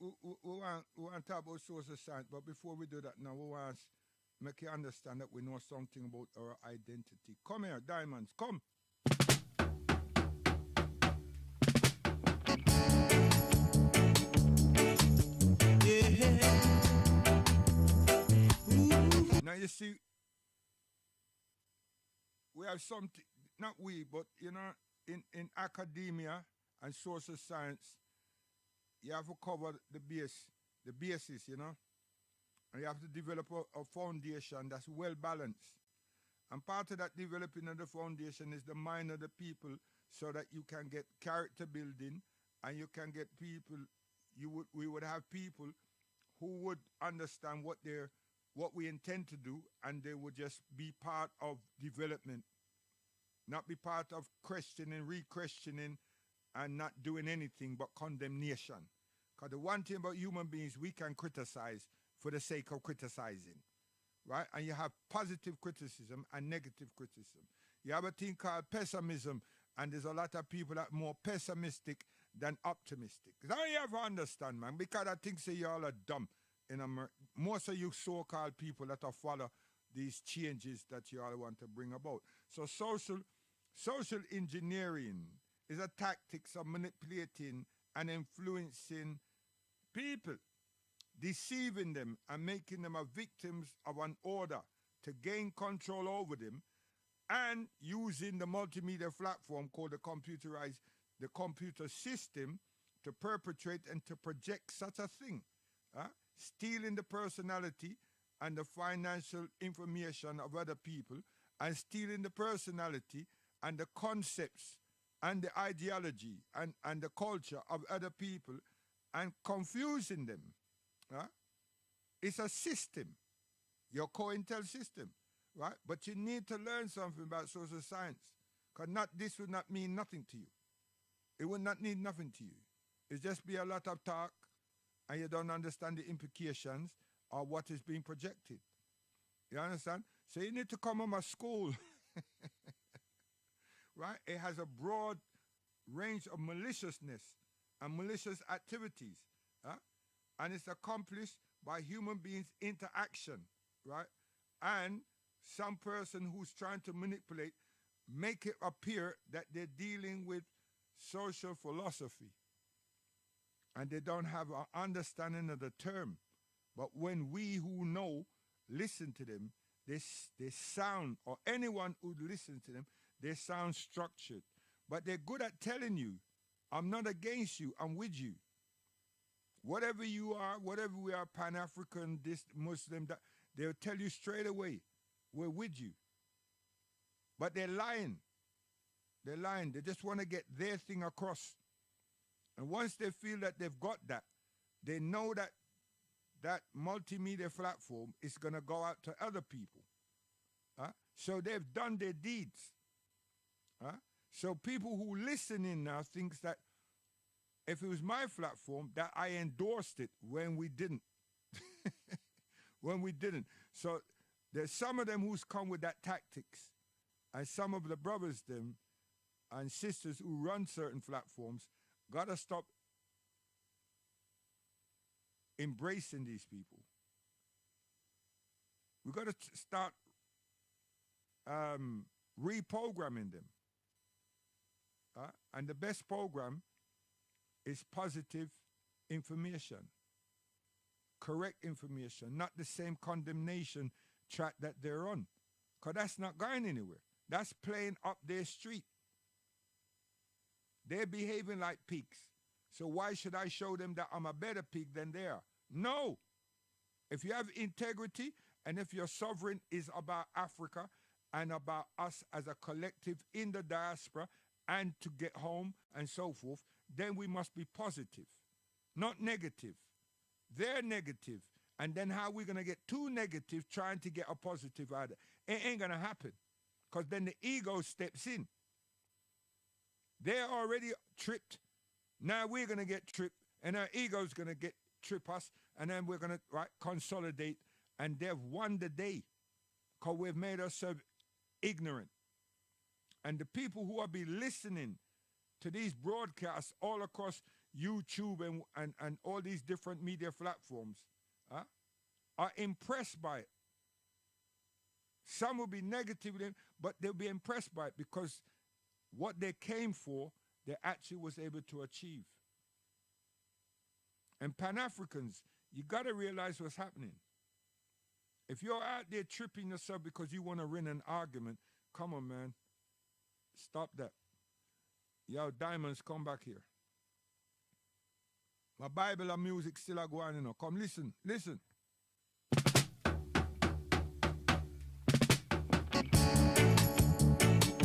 to talk about social science, but before we do that now, we want to make you understand that we know something about our identity. Come here, Diamonds, come. Now you see, we have something, not we, but in academia and social science, you have to cover the basis, and you have to develop a foundation that's well balanced. And part of that developing of the foundation is the mind of the people, so that you can get character building, and you can get people. We would have people who would understand what we intend to do, and they would just be part of development, not be part of questioning, re-questioning, and not doing anything but condemnation. Because the one thing about human beings, we can criticize for the sake of criticizing, right? And you have positive criticism and negative criticism. You have a thing called pessimism, and there's a lot of people that are more pessimistic than optimistic. Now you have to understand, man, because I think say you all are dumb. Most of you so-called people that are follow these changes that you all want to bring about. So social engineering is a tactics of manipulating and influencing people, deceiving them and making them a victims of an order to gain control over them, and using the multimedia platform called the computer system to perpetrate and to project such a thing. Stealing the personality and the financial information of other people, and stealing the personality and the concepts and the ideology and the culture of other people, and confusing them. It's a system, your COINTEL system, right? But you need to learn something about social science, because this would not mean nothing to you. It would not mean nothing to you. It's just be a lot of talk, and you don't understand the implications of what is being projected. You understand? So you need to come from a school, right? It has a broad range of maliciousness and malicious activities, and it's accomplished by human beings' interaction, right? And some person who's trying to manipulate, make it appear that they're dealing with social philosophy, and they don't have an understanding of the term. But when we who know listen to them, they sound, or anyone who listens to them, they sound structured. But they're good at telling you, I'm not against you, I'm with you. Whatever you are, whatever we are, Pan-African, this Muslim, that, they'll tell you straight away, we're with you. But they're lying. They're lying. They just want to get their thing across. And once they feel that they've got that, they know that that multimedia platform is going to go out to other people. So they've done their deeds. So people who listen in now thinks that if it was my platform, that I endorsed it when we didn't. When we didn't. So there's some of them who's come with that tactics, and some of the brothers them and sisters who run certain platforms gotta stop embracing these people. We gotta start reprogramming them. And the best program is positive information, correct information, not the same condemnation track that they're on. Because that's not going anywhere. That's playing up their street. They're behaving like pigs. So why should I show them that I'm a better pig than they are? No. If you have integrity, and if your sovereign is about Africa and about us as a collective in the diaspora and to get home and so forth, then we must be positive, not negative. They're negative, And then how we going to get too negative trying to get a positive out of it? It ain't going to happen. Because then the ego steps in. They're already tripped. Now we're going to get tripped. And our ego's going to trip us. And then we're going to consolidate. And they've won the day. Because we've made ourselves ignorant. And the people who will be listening to these broadcasts all across YouTube and all these different media platforms are impressed by it. Some will be negative, but they'll be impressed by it because what they came for, they actually was able to achieve. And Pan-Africans, you got to realize what's happening. If you're out there tripping yourself because you want to win an argument, come on, man. Stop that. Yo, Diamonds, come back here. My Bible and music still are going, you know. Come listen, listen.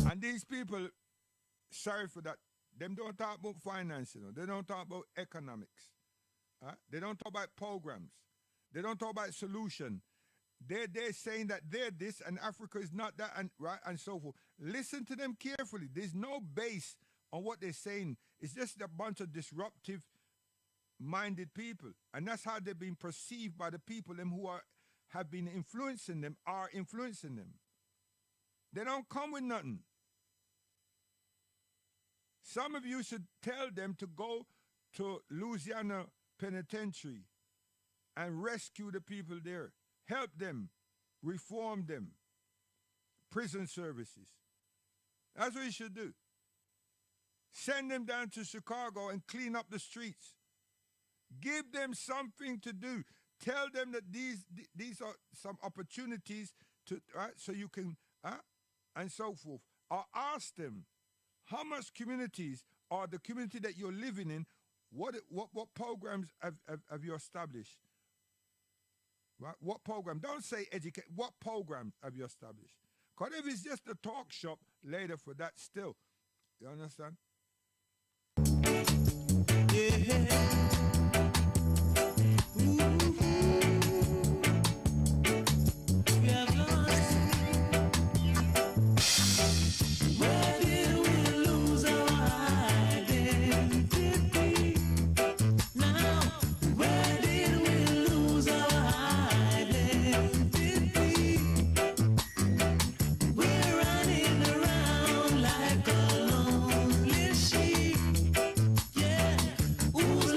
And these people, sorry for that, them don't talk about finance, you know. They don't talk about economics. They don't talk about programs. They don't talk about solution. They're saying that they're this and Africa is not that, and right, and so forth. Listen to them carefully. There's no base on what they're saying. It's just a bunch of disruptive-minded people. And that's how they've been perceived by the people them who have been influencing them, are influencing them. They don't come with nothing. Some of you should tell them to go to Louisiana Penitentiary and rescue the people there. Help them, reform them, prison services. That's what you should do. Send them down to Chicago and clean up the streets. Give them something to do. Tell them that these are some opportunities to so you can and so forth. Or ask them how much communities or the community that you're living in, what programs have you established? Right? What program? Don't say educate. What program have you established? Because if it's just a talk shop, later for that still. You understand? Yeah.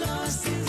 Lost in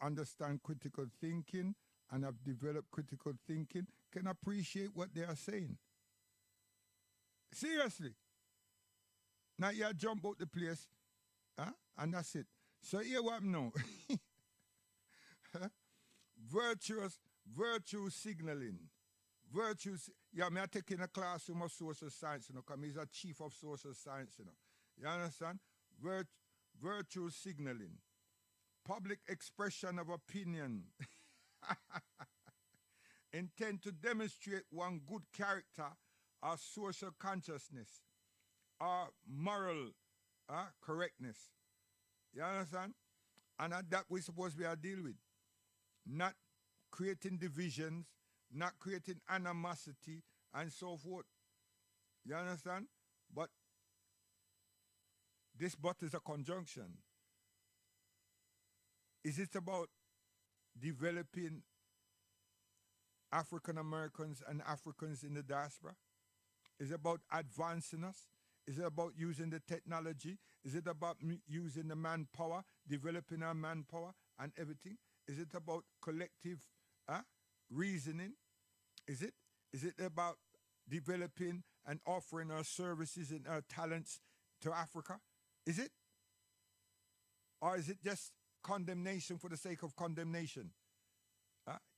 understand critical thinking and have developed critical thinking can appreciate what they are saying. Seriously. Now you jump out the place, huh? And that's it. So here what now? Virtue signaling. Yeah, me I taking a classroom of social science, you know, because he's a chief of social science, you know. You understand? Virtue signaling. Public expression of opinion. Intend to demonstrate one good character or social consciousness or moral correctness. You understand? And that we're supposed to be a deal with. Not creating divisions, not creating animosity, and so forth. You understand? But this but is a conjunction. Is it about developing African Americans and Africans in the diaspora? Is it about advancing us? Is it about using the technology? Is it about using the manpower, developing our manpower and everything? Is it about collective reasoning? Is it about developing and offering our services and our talents to Africa? Is it? Or is it just condemnation for the sake of condemnation?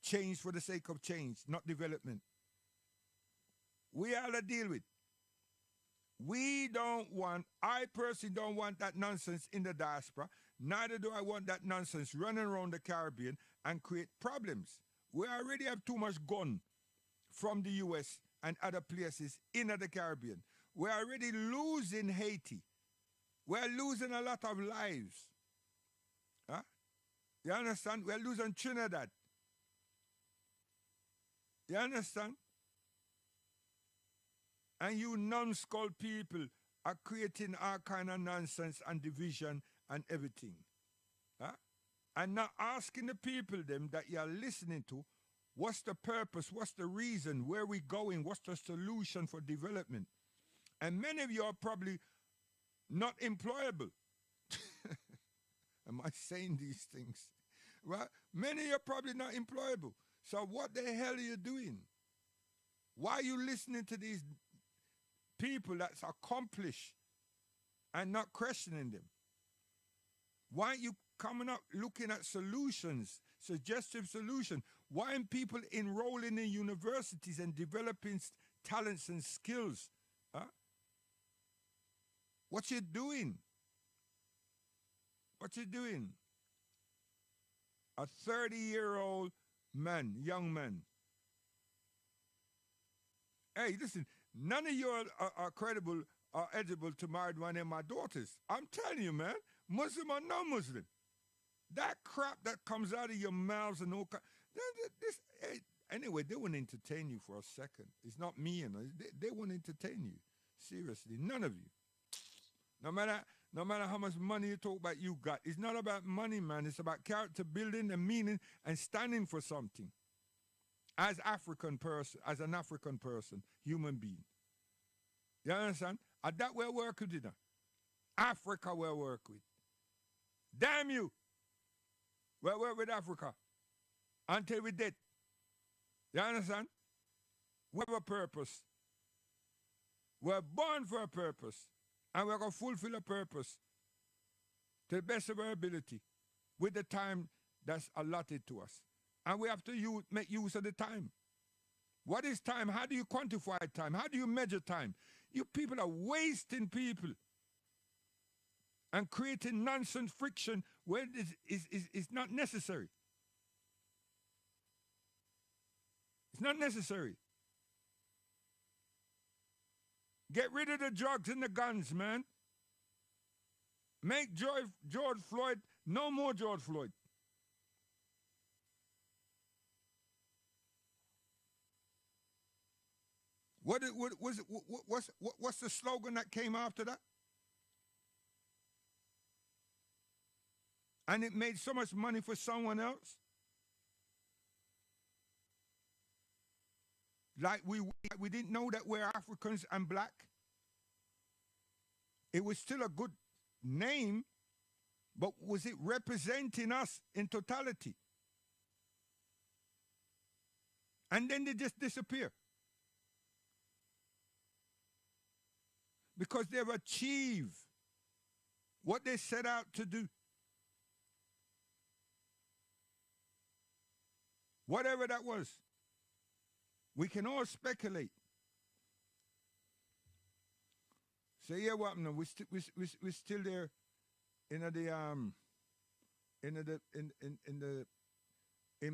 Change for the sake of change, not development. We are to deal with. I personally don't want that nonsense in the diaspora. Neither do I want that nonsense running around the Caribbean and create problems. We already have too much gun from the US and other places in the Caribbean. We're already losing Haiti. We're losing a lot of lives. You understand? We're losing Trinidad. You understand? And you numbskull people are creating all kind of nonsense and division and everything. And not asking the people them that you're listening to, what's the purpose, what's the reason, where we going, what's the solution for development. And many of you are probably not employable. Am I saying these things? Right? Many of you are probably not employable. So what the hell are you doing? Why are you listening to these people that's accomplished and not questioning them? Why aren't you coming up looking at solutions, suggestive solutions? Why aren't people enrolling in universities and developing talents and skills? What you doing? What you doing? A 30-year-old man, young man. Hey, listen, none of you are credible or eligible to marry one of my daughters. I'm telling you, man, Muslim or non-Muslim. That crap that comes out of your mouths and all anyway, they won't entertain you for a second. It's not me, you know. They won't entertain you. Seriously, none of you. No matter how much money you talk about you got. It's not about money, man. It's about character building and meaning and standing for something. As an African person, human being. You understand? And that we're working with. Africa we're working with. Damn you! We're working with Africa. Until we're dead. You understand? We have a purpose. We're born for a purpose. And we're going to fulfill a purpose to the best of our ability with the time that's allotted to us. And we have to make use of the time. What is time? How do you quantify time? How do you measure time? You people are wasting people and creating nonsense friction when it's not necessary. It's not necessary. Get rid of the drugs and the guns, man. Make George Floyd no more George Floyd. What's the slogan that came after that? And it made so much money for someone else. Like we didn't know that we're Africans and black. It was still a good name, But was it representing us in totality? And then they just disappear. Because they've achieved what they set out to do. Whatever that was. We can all speculate. So yeah, what no, we still there in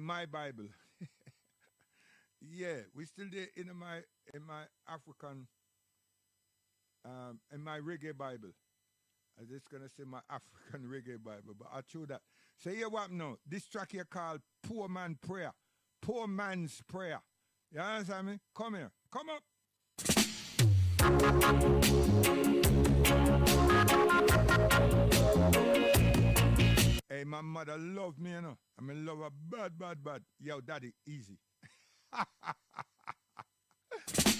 my Bible. Yeah, we still there in my African in my reggae Bible. I'm just gonna say my African reggae Bible, but I'll show that. So yeah, what no, this track here called Poor Man Prayer. Poor Man's Prayer. You understand me? Come here. Come up. Hey, my mother love me, you know. I'm in love her bad. Yo, daddy, easy.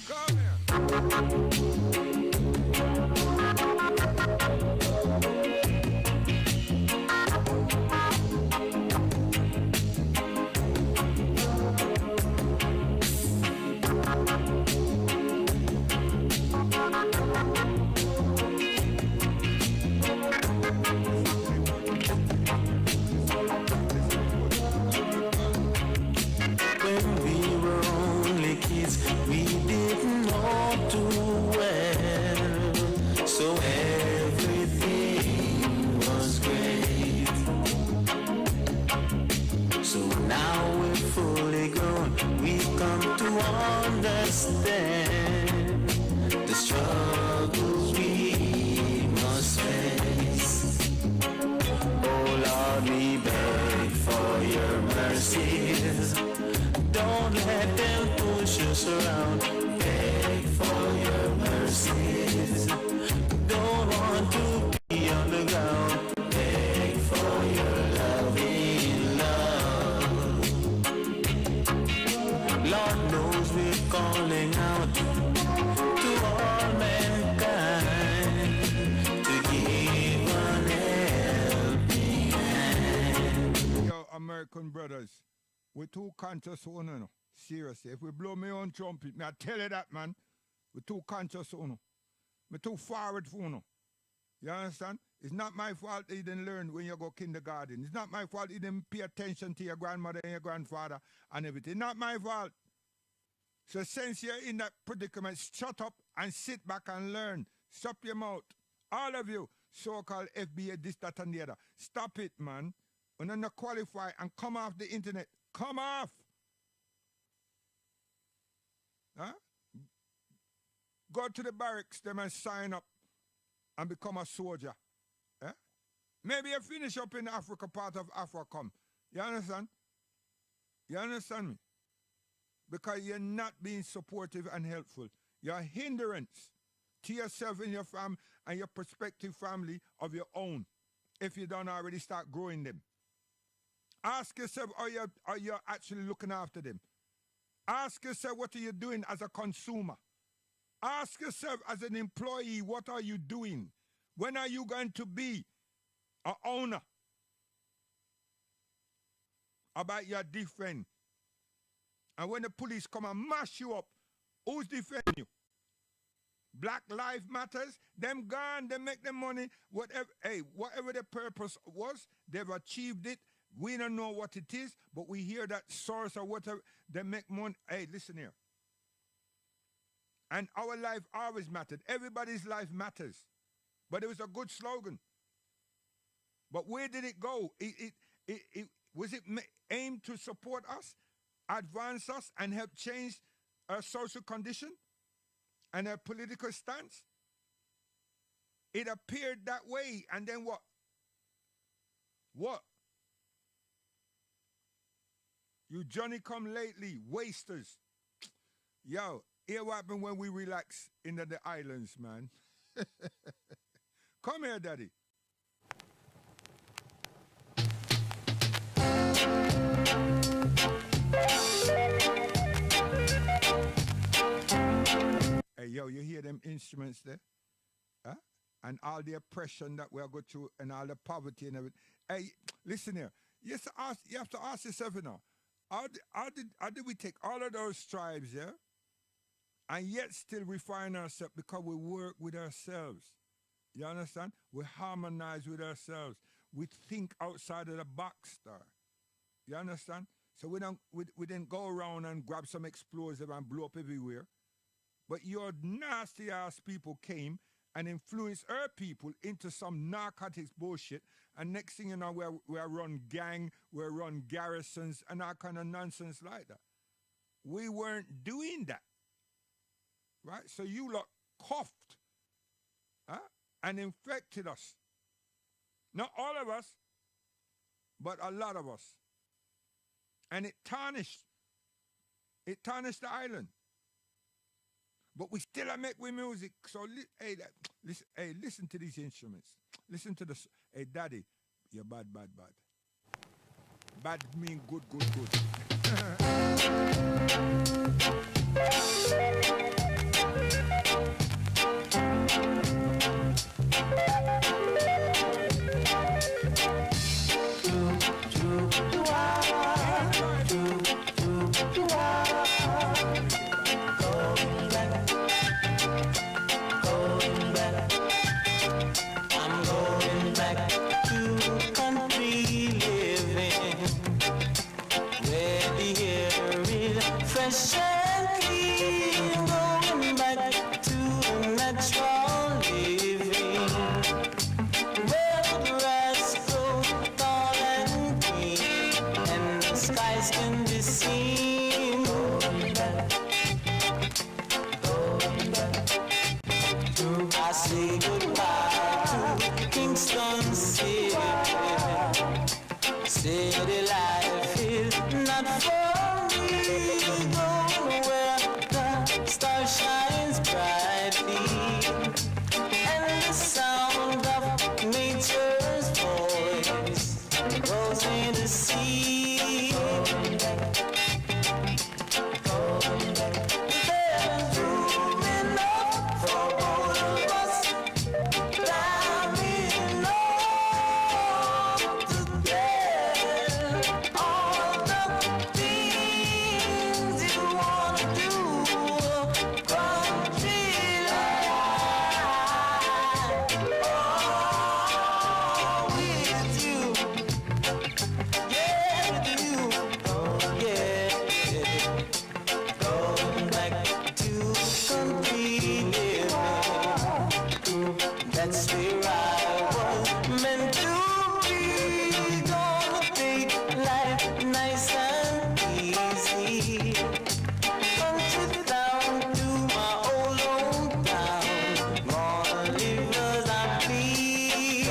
Come here. We didn't know too well, so everything was great. So now we're fully grown, we've come to understand the struggles we must face. Oh Lord, we beg for your mercies. Don't let them push us around. Beg for your mercies. Don't want to be on the ground. Beg for your loving love. Lord knows we're calling out to all mankind to give an helping hand. Yo, American brothers. We're too conscious on no. Seriously. If we blow me on trumpet, me I tell you that, man. We're too conscious on. We're too forward for no. You understand? It's not my fault you didn't learn when you go kindergarten. It's not my fault you didn't pay attention to your grandmother and your grandfather and everything. Not my fault. So since you're in that predicament, shut up and sit back and learn. Stop your mouth. All of you, so-called FBA, this, that, and the other. Stop it, man. When you're not qualified and come off the internet. Come off. Huh? Go to the barracks them and sign up and become a soldier. Eh? Maybe you finish up in Africa, part of Africa. You understand? You understand me? Because you're not being supportive and helpful. You're a hindrance to yourself and your family and your prospective family of your own if you don't already start growing them. Ask yourself, are you actually looking after them? Ask yourself, what are you doing as a consumer? Ask yourself, as an employee, what are you doing? When are you going to be an owner? About your defend. And when the police come and mash you up, who's defending you? Black Lives Matters, them gone, they make them money, whatever. Hey, whatever the purpose was, they've achieved it. We don't know what it is, but we hear that source or whatever, they make money. Hey, listen here. And our life always mattered. Everybody's life matters. But it was a good slogan. But where did it go? Was it aimed to support us, advance us, and help change our social condition and our political stance? It appeared that way, and then what? What? You Johnny come lately, wasters. Yo, hear what happened when we relax in the islands, man. Come here, daddy. Hey, yo, you hear them instruments there? Huh? and all the oppression that we are going through and all the poverty and everything. Hey, listen here. You have to ask yourself now, how did we take all of those tribes, yeah, and yet still refine ourselves because we work with ourselves. You understand? We harmonize with ourselves. We think outside of the box, star. You understand? So we didn't go around and grab some explosive and blow up everywhere. But your nasty ass people came and influenced our people into some narcotics bullshit. And next thing you know, we're run gang, we're run garrisons, and all kind of nonsense like that. We weren't doing that. Right? So you lot coughed, huh? And infected us. Not all of us, but a lot of us. And it tarnished the island. But we still make with music. So listen to these instruments. Listen to this. Hey, daddy, you're bad. Bad mean good. City life is not for me. Going where the star shines brightly, and the sound of nature's voice goes in the sea. There's room enough for both of us. Climbing up together. All the things you wanna do, country life. Oh, with you, yeah, with you, oh yeah. Going back to country living, that's where I was meant to be. Gonna take life nice and easy. Country down to my old hometown. Gonna live as I please.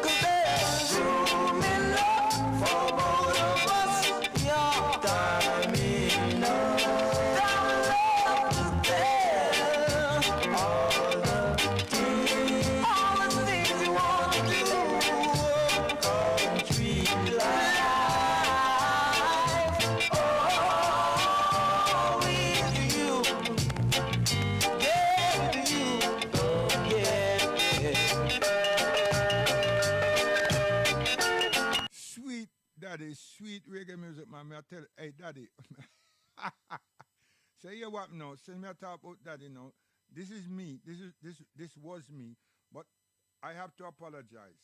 Cause there's room enough for both of us. Your time enough. Down love to tell all the things you want to do. Country life. Oh, with you. Yeah, with you. Oh, yeah. Sweet daddy, sweet reggae music, man. Me I tell you, hey daddy. So you what now? Send me a talk about daddy now. This is me. This was me. But I have to apologize.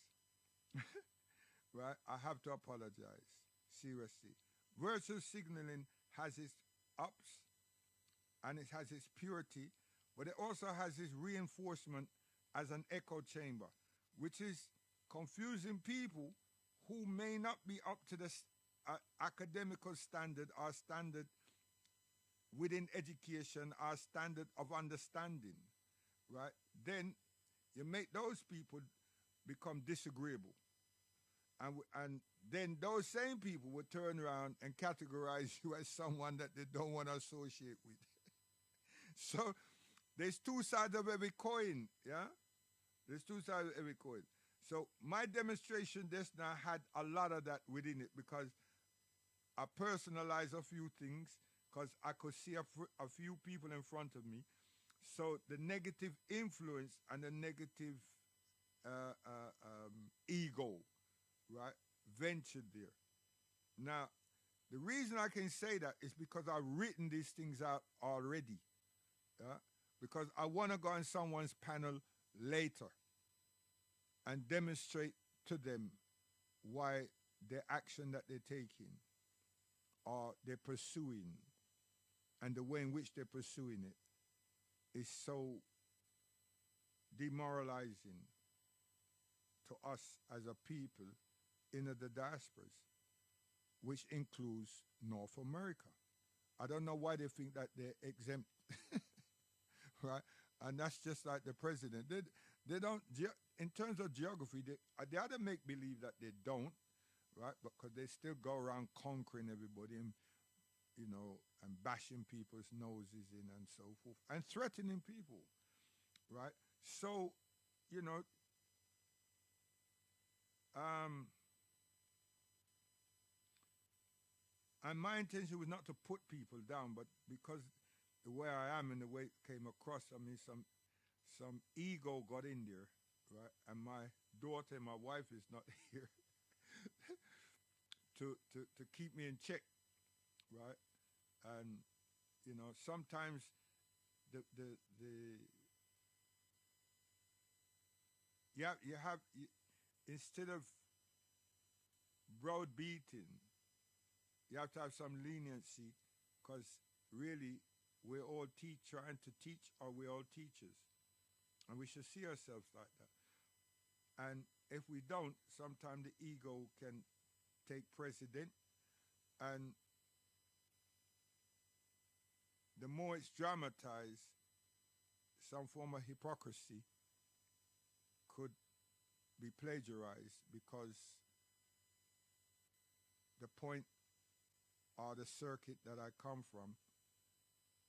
Right? I have to apologize. Seriously. Virtual signaling has its ups and it has its purity, but it also has its reinforcement as an echo chamber, which is confusing people who may not be up to the academical standard or standard within education or standard of understanding, right? Then you make those people become disagreeable. And then those same people will turn around and categorize you as someone that they don't want to associate with. So there's two sides of every coin, yeah? There's two sides of every coin. So my demonstration just now had a lot of that within it because I personalized a few things because I could see a few people in front of me. So the negative influence and the negative ego, right, ventured there. Now, the reason I can say that is because I've written these things out already. Yeah? Because I want to go on someone's panel later and demonstrate to them why the action that they're taking or they're pursuing and the way in which they're pursuing it is so demoralizing to us as a people in the diasporas, which includes North America. I don't know why they think that they're exempt, right? And that's just like the president. They don't, in terms of geography, they either make believe that they don't, right? Because they still go around conquering everybody and, you know, and bashing people's noses in and so forth and threatening people, right? So, you know, and my intention was not to put people down, but because the way I am and the way it came across, I mean, some ego got in there, right? And my daughter and my wife is not here to keep me in check, right? And you know, sometimes the instead of browbeating, you have to have some leniency, because really we're all trying to teach, or we're all teachers, and we should see ourselves like that. And if we don't, sometimes the ego can take precedent, and the more it's dramatized, some form of hypocrisy could be plagiarized, because the point or the circuit that I come from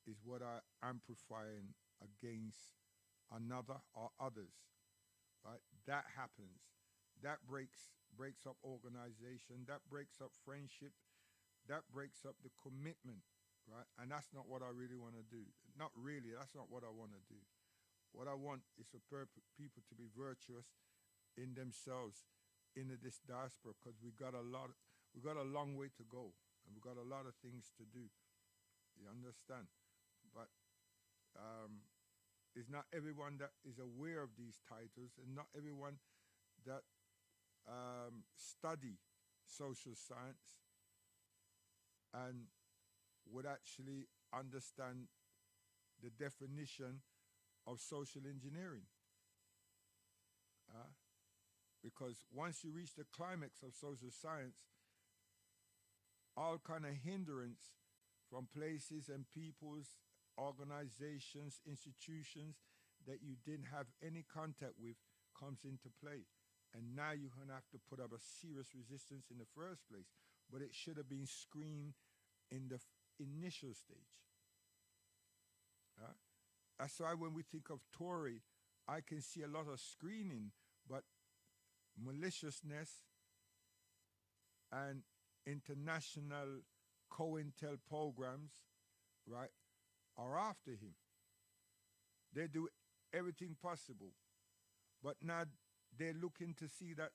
is what I amplifying against another or others, right? That happens. That breaks up organization. That breaks up friendship. That breaks up the commitment, right? And that's not what I really want to do. Not really. That's not what I want to do. What I want is for people to be virtuous in themselves in this diaspora, because we got a long way to go, and we got a lot of things to do. You understand? But it's not everyone that is aware of these titles, and not everyone that study social science and would actually understand the definition of social engineering. Because once you reach the climax of social science, all kind of hindrance from places and peoples, organizations, institutions that you didn't have any contact with comes into play. And now you're going to have to put up a serious resistance in the first place. But it should have been screened in the initial stage. That's why when we think of Tory, I can see a lot of screening, but maliciousness and international COINTEL programs, right, are after him. They do everything possible. But now they're looking to see that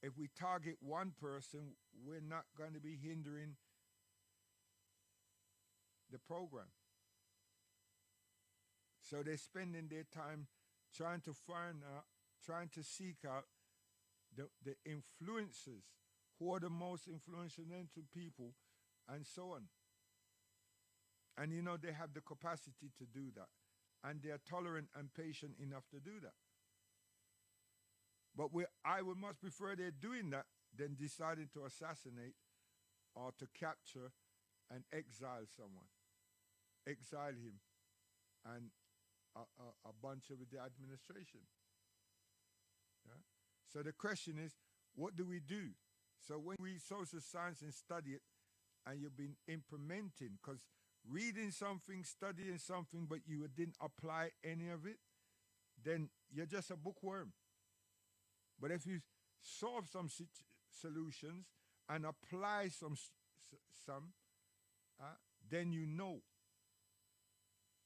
if we target one person, we're not going to be hindering the program. So they're spending their time trying to find out, trying to seek out the influencers, who are the most influential people, and so on. And you know, they have the capacity to do that. And they are tolerant and patient enough to do that. But I would much prefer they're doing that than deciding to assassinate or to capture and exile someone. Exile him and a bunch of the administration. Yeah? So the question is, what do we do? So when we read social science and study it, and you've been implementing, because reading something, studying something, but you didn't apply any of it, then you're just a bookworm. But if you solve some solutions and apply some, then you know.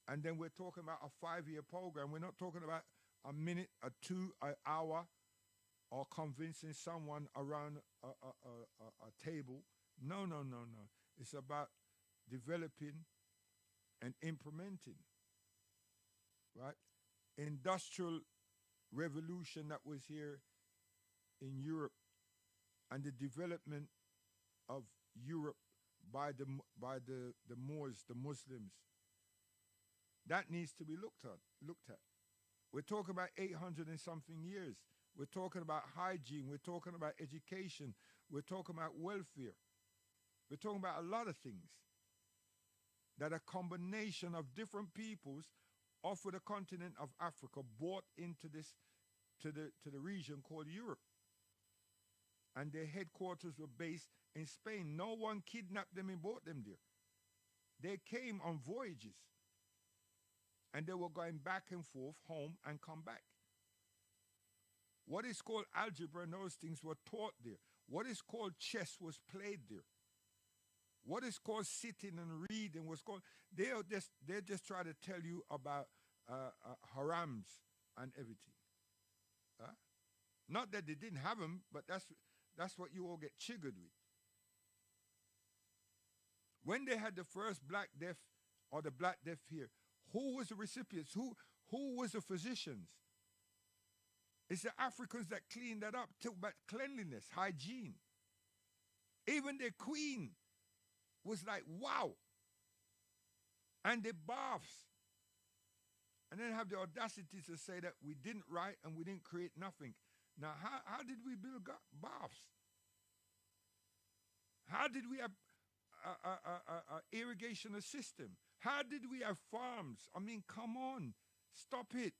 And then we're talking about a 5-year program. We're not talking about a minute, a 2, an hour, or convincing someone around a table. No. It's about developing and implementing, right? Industrial revolution that was here in Europe and the development of Europe by the Moors, the Muslims. That needs to be looked at. We're talking about 800 and something years. We're talking about hygiene. We're talking about education. We're talking about welfare. We're talking about a lot of things that a combination of different peoples off of the continent of Africa brought into this to the region called Europe. And their headquarters were based in Spain. No one kidnapped them and brought them there. They came on voyages. And they were going back and forth, home and come back. What is called algebra and those things were taught there. What is called chess was played there. What is called sitting and reading was called. They just try to tell you about harams and everything. Not that they didn't have them, but that's what you all get triggered with. When they had the first Black Death or the Black Death here, who was the recipients? Who was the physicians? It's the Africans that cleaned that up, took back cleanliness, hygiene. Even their queen was like, wow. And the baths. And then have the audacity to say that we didn't write and we didn't create nothing. Now, how did we build baths? How did we have an irrigation system? How did we have farms? I mean, come on. Stop it.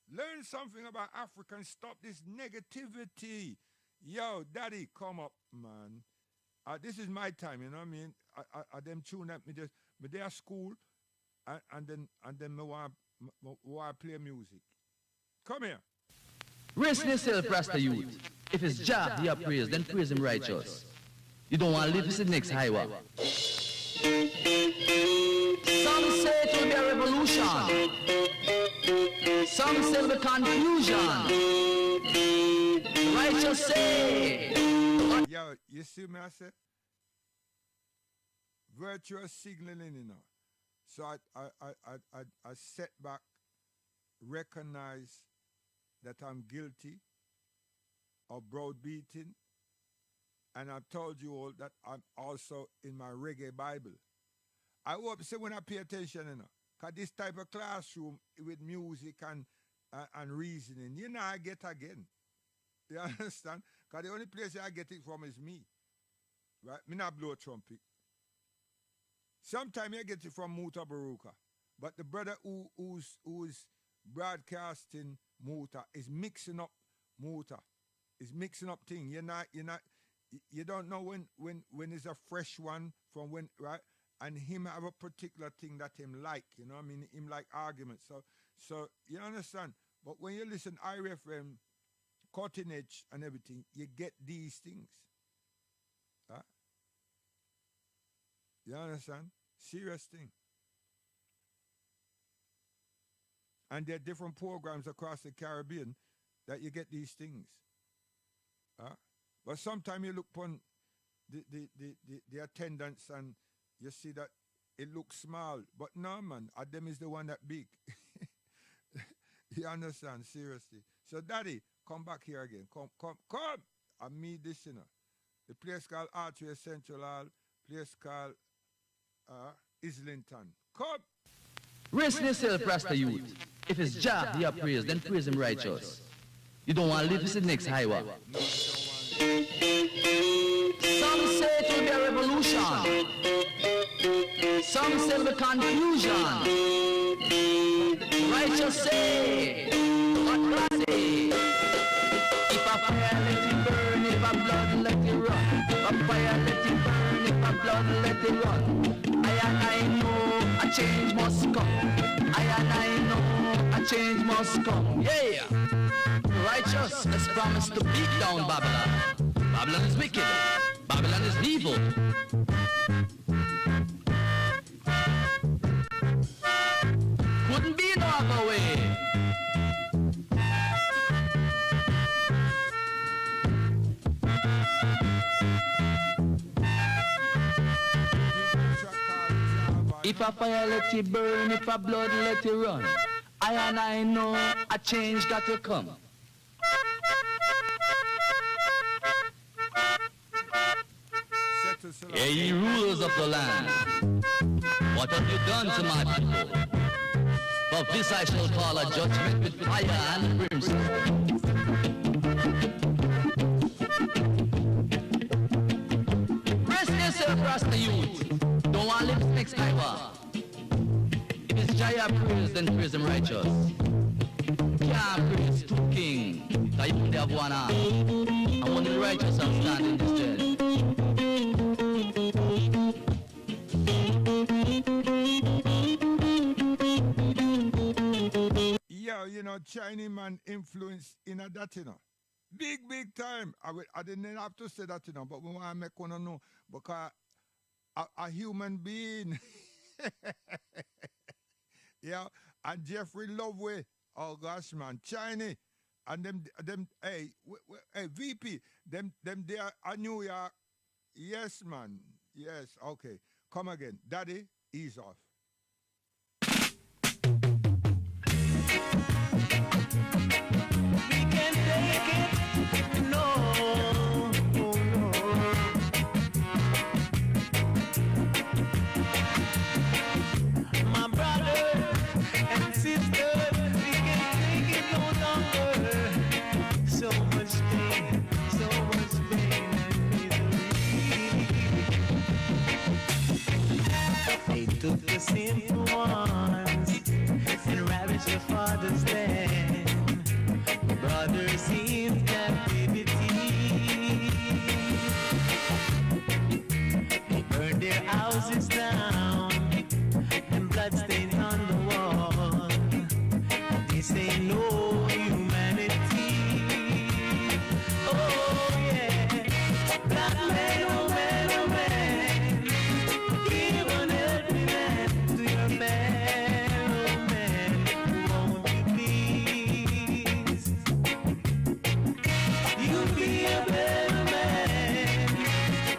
Learn something about Africa and stop this negativity. Yo, daddy, come up, man. This is my time, you know what I mean? I them tune at me just, but they are school, and then me want play music. Come here. Rest yourself, Rasta youth. If it's Jah he praise, then praise him righteous. You don't want to live to the next highway. Some say it will be a revolution. Some say it will be confusion. Righteous say. Yo, you see me, I say? Virtuous signaling, you know. So I set back, recognize that I'm guilty of browbeating, and I've told you all that I'm also in my reggae Bible. I hope so when I pay attention, you know, because this type of classroom with music and reasoning, you know, I get again. You understand? Because the only place I get it from is me. Right? Me not blow a trumpet. Sometimes I get it from Muta Baruka. But the brother who's broadcasting Muta is mixing up Muta. Is mixing up things. You don't know when it's a fresh one from when, right? And him have a particular thing that him like, you know what I mean? Him like arguments. So you understand? But when you listen IRFM, cutting edge and everything, you get these things. Huh? You understand? Serious thing. And there are different programs across the Caribbean that you get these things. Huh? But sometimes you look upon the attendance and you see that it looks small. But no, man, Adam is the one that big. You understand? Seriously. So, Daddy, come back here again. Come. I mean this, you know. The place called Archway Central Hall, place called Islington. Come. Rest yourself, Rasta youth. If it's Jah he praise, then praise him righteous. You don't want to live to the next highway. Some say it will be a revolution. Some say it will be confusion. Righteous say, what I say? If a fire let it burn, if a blood let it run. If a fire let it burn, if a blood let it run. I know a change must come. I know a change must come. Yeah. Righteous has promised to beat down Babylon. Babylon is wicked. Babylon is evil. If a fire let it burn, if a blood let it run, I know a change got to come. Hey, ye rulers of the land, what have you done to my people? For this I shall call a judgment with fire and brimstone. Rest yourself, Rasta youth. Don't want lips next time. If it's Jaya praise, then praise him righteous. Can't praise two king, cause you only have one arm. And only the righteous are standing in this jail. Yeah, you know, Chinese man influence in a that, you know. Big time. I didn't have to say that, you know, but we want to make one know because a human being. Yeah, and Jeffrey Loveway. Oh gosh, man, Chinese. And them, hey, VP, them, they are a New York. Yes, man. Yes, okay. Come again. Daddy, ease off. We can't take it, no, no. My brother and sister, we can't take it no longer. So much pain and misery. They took the sinful ones and ravaged your father's land. Brothers in captivity, they burned their houses down and blood stains on the wall. They say no humanity. Oh yeah, black man, oh man, oh man, give an helping hand to your fellow man. Won't you please? You be a better man.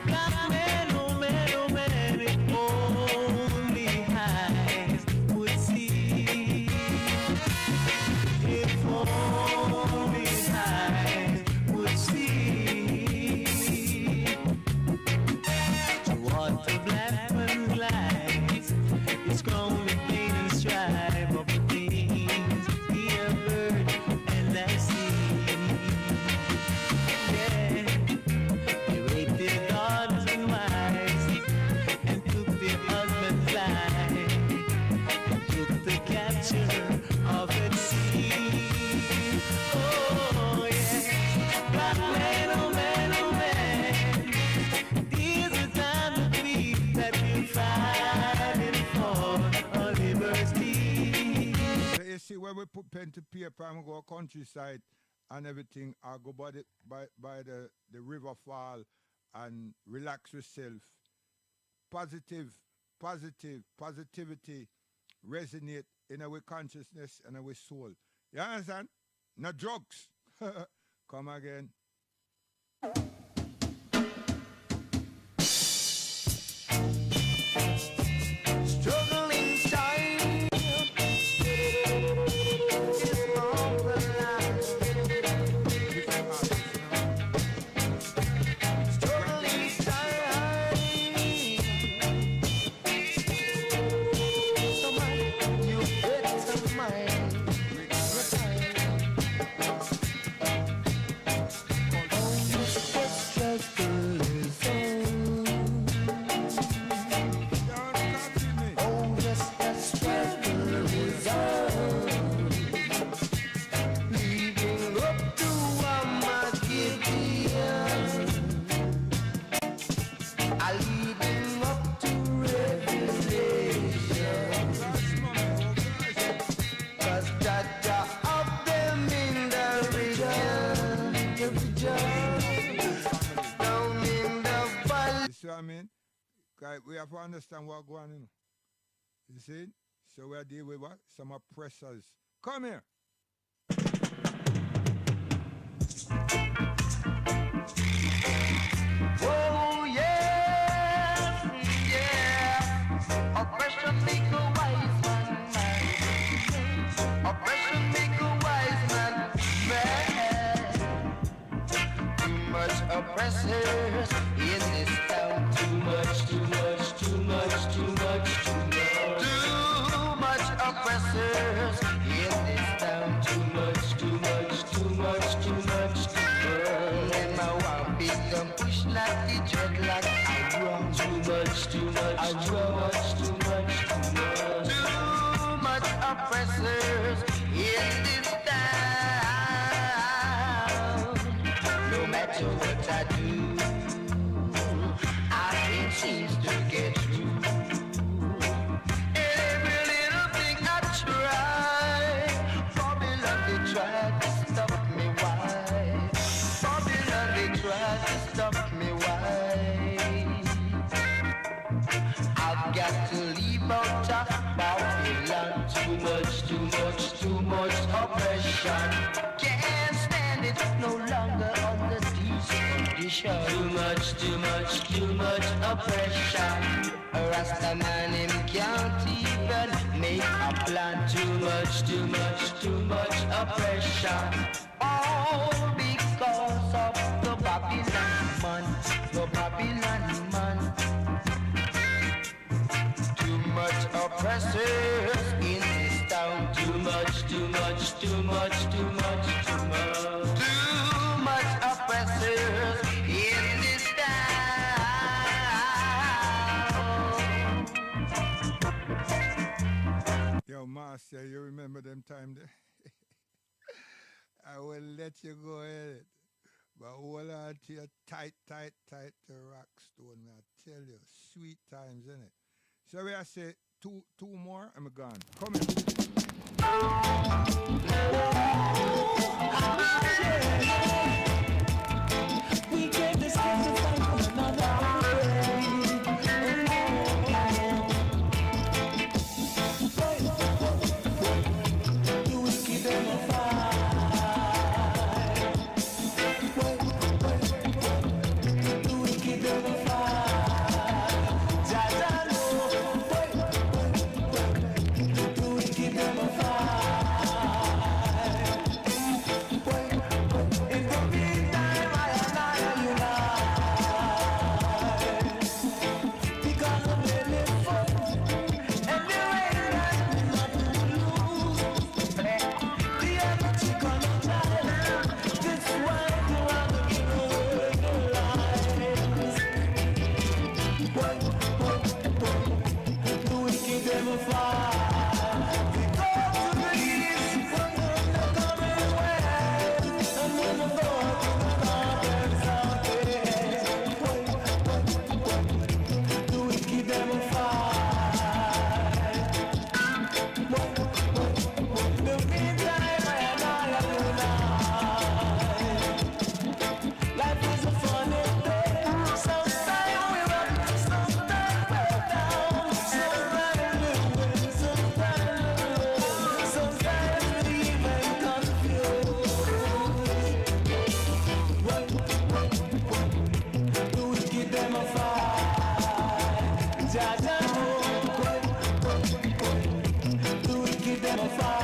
Black man, oh man, oh man, if only eyes would see. If only eyes would see. To what the black man's life is grown with pain and strife of the things he have heard and have seen. Yeah, they raped their daughters and wives and took their husbands' lives and took the capture of at sea. Oh yeah, black man, oh man, oh man, these are times of peace that we're fighting for our liberty. So you see, when we put pen to paper and we go countryside and everything, I go by the river fall and relax yourself. Positivity resonate in our consciousness and our soul. You understand? No drugs. Come again. Struggling time is long the line. Struggling time. Someone you better mind your time. Oh, the struggle is on. Oh, yes, the struggle is on. Leading up to Armageddon, leading up to Revelation. 'Cause Jaja of them in the region, down in the valley. You see what I mean? 'Cause we have to understand what's going on. You see? So we are dealing with what? Some oppressors. Come here. like the dreadlock. I wrong too much, too much, I too much, too much, too much. Too much oppressors in this town. No matter what I do, I can't seem to get through. Every little thing I try, Babylon they try to stop me. Why? Babylon they try to stop me. Why? I've got to leave out of Babylon. Too much, too much, too much oppression. Can't stand it no longer under these conditions. Too much, too much, too much oppression. A Rasta man him can't even make a plan. Too much, too much, too much oppression. All because of the Babylon man, the Babylon man. Too much oppressors in this town. Too much, too much, too much, too much, too much. Too much oppressors in this town. Yo, Master, you remember them time there? I will let you go ahead. But hold on to your tight to Rockstone. I tell you, sweet times, innit? So we I say two more, I'm gone. Come in. We gave this kind of fun for another you will keep them on fire. You will keep them on fire. You will keep them on fire. In the meantime, I unite. Because of the little and the rain that we not lose. The empty container, this way to run the lives. Do we keep them afar? We go to the east, the coming west, and then the north to the north and south. Do we keep them afar? In the meantime, I unite. Life is a funny thing. Sometimes we rock, sometimes we're down. Sometimes we win, sometimes we even confused. Do we keep them afar? Jaja, do we keep them afar?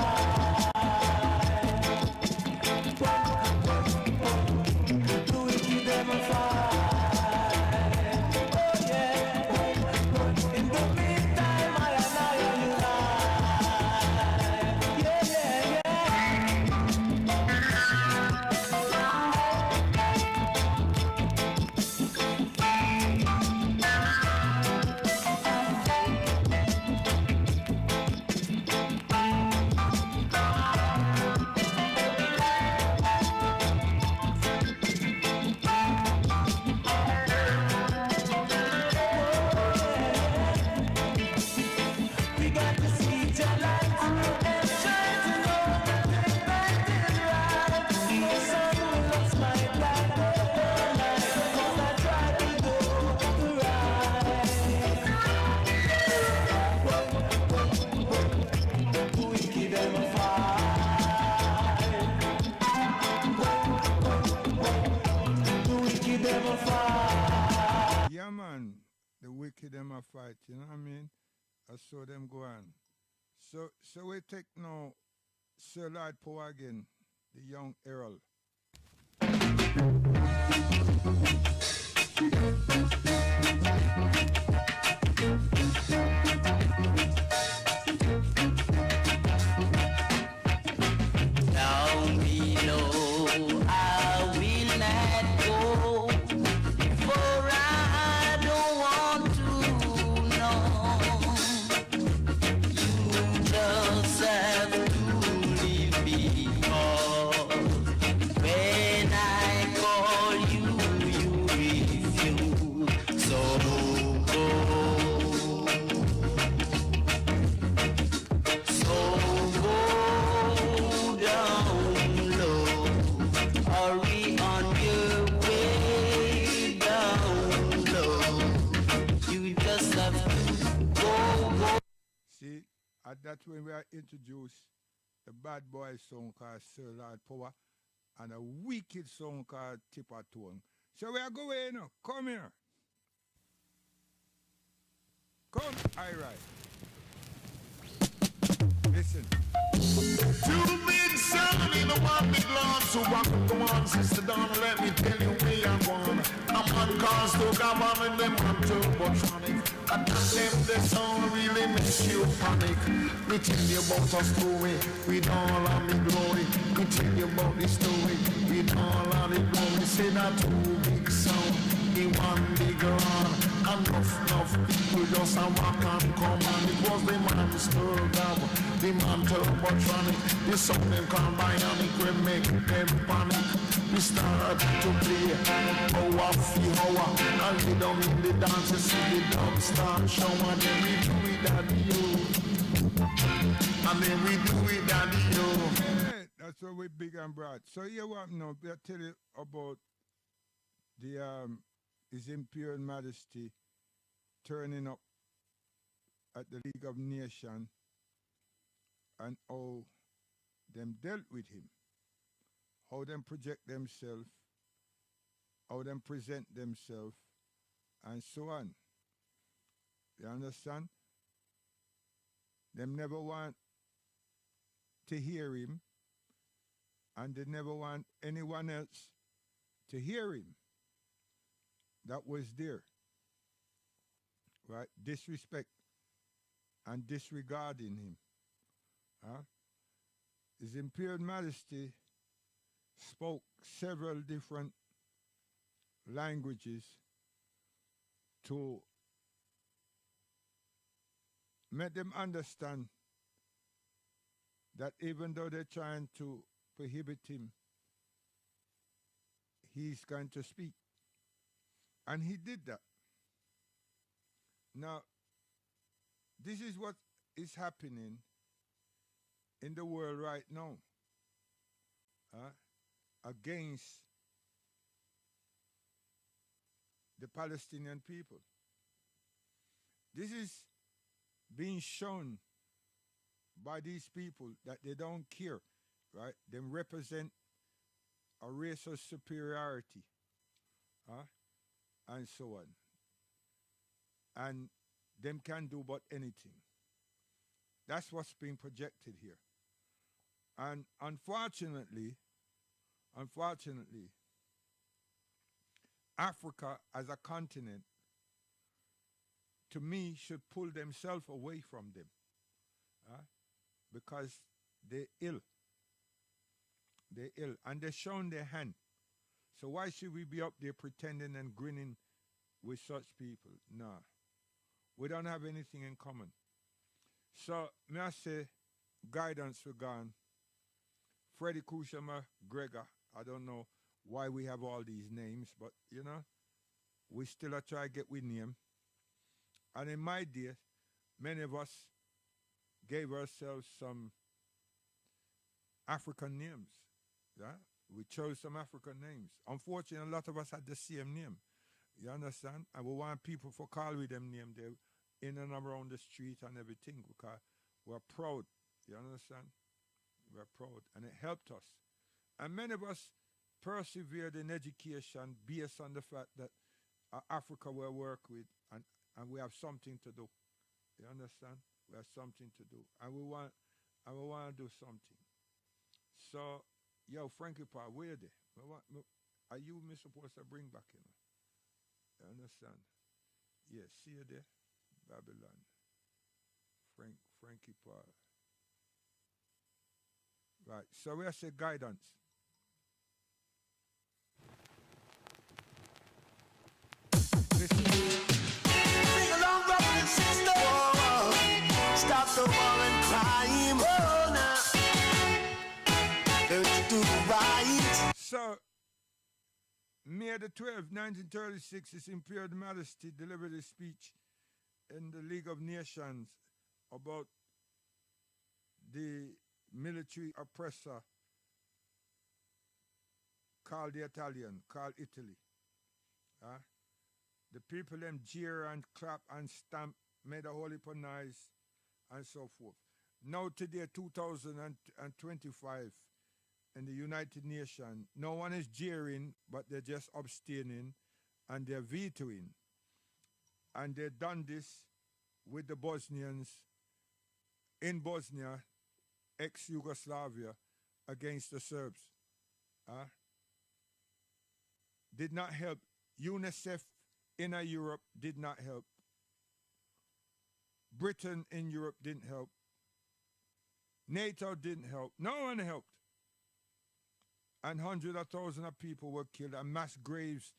Do we keep them afar? Oh yeah. In the meantime, I unite. Yeah, yeah, yeah. We got to see each other and try to know that is right. No sun will not smite like the night, but I try to go right. Do we keep them afar? Do we keep them afar? Yeah, man. The wicked them a fight, you know what I mean? I saw them go on. So we take now Sir Lord Power again, the young Errol. Now we know I will not go that's when we are introduced the bad boy song called Sir Lord Power and a wicked song called Tipper Tone. So we are going now. Come here. Come, alright. Listen. Two big sound in the one big lawn. So walk up the one, sister Donna, let me tell you where I'm going. I'm on cars to come on and them on turbotronic. And them the sound really makes you panic. We tell you about a story with all of the glory. We tell you about the story with all of the glory. Say that two big sound in one big run. Enough people just a walk and come and it was the man Sturgab, the man turbotronic. The song them called Bionic, we make them panic. We start to play hour for hour, and we down in the dance, you see the dub start show, and then we do it at you, and then we do it at you. Yeah, that's what we big and broad. So here what now, we tell you about the His Imperial Majesty turning up at the League of Nations and how them dealt with him, how them project themselves, how them present themselves, and so on. You understand? Them never want to hear him, and they never want anyone else to hear him. That was there. Right? Disrespect and disregarding him. His Imperial Majesty spoke several different languages to make them understand that even though they're trying to prohibit him, he's going to speak. And he did that. Now, this is what is happening in the world right now against the Palestinian people. This is being shown by these people that they don't care, right? They represent a race of superiority, and so on. And them can do but anything. That's what's being projected here. And unfortunately, Africa as a continent, to me, should pull themselves away from them because they're ill. They're ill, and they're showing their hand. So why should we be up there pretending and grinning with such people? Nah. We don't have anything in common. So, may I say, guidance for gone. Freddie Kushama, Gregor, I don't know why we have all these names, but, you know, we still are trying to get with name. And in my day, many of us gave ourselves some African names. Yeah? We chose some African names. Unfortunately, a lot of us had the same name. You understand? And we want people for call with them name there in and around the street and everything because we're proud. You understand? We're proud. And it helped us. And many of us persevered in education based on the fact that Africa we work with and we have something to do. You understand? We have something to do. And we want to do something. So, yo, Frankie Pa, where they? Are you supposed to bring back, you know? You understand? Yes, see you there? Babylon. Frankie Paul. Right, so we have say guidance. Listen. Sing along, brothers and sisters. Stop the war and crime. Oh, now. Let's do right. So, May the 12th, 1936, His Imperial Majesty delivered a speech in the League of Nations about the military oppressor called the Italian, called Italy. The people them jeer and clap and stamp, made a whole heap of noise and so forth. Now today, 2025, in the United Nations, no one is jeering, but they're just abstaining and they're vetoing. And they've done this with the Bosnians in Bosnia, ex-Yugoslavia, against the Serbs. Did not help. UNICEF in Europe did not help. Britain in Europe didn't help. NATO didn't help. No one helped. And hundreds of thousands of people were killed, and mass graves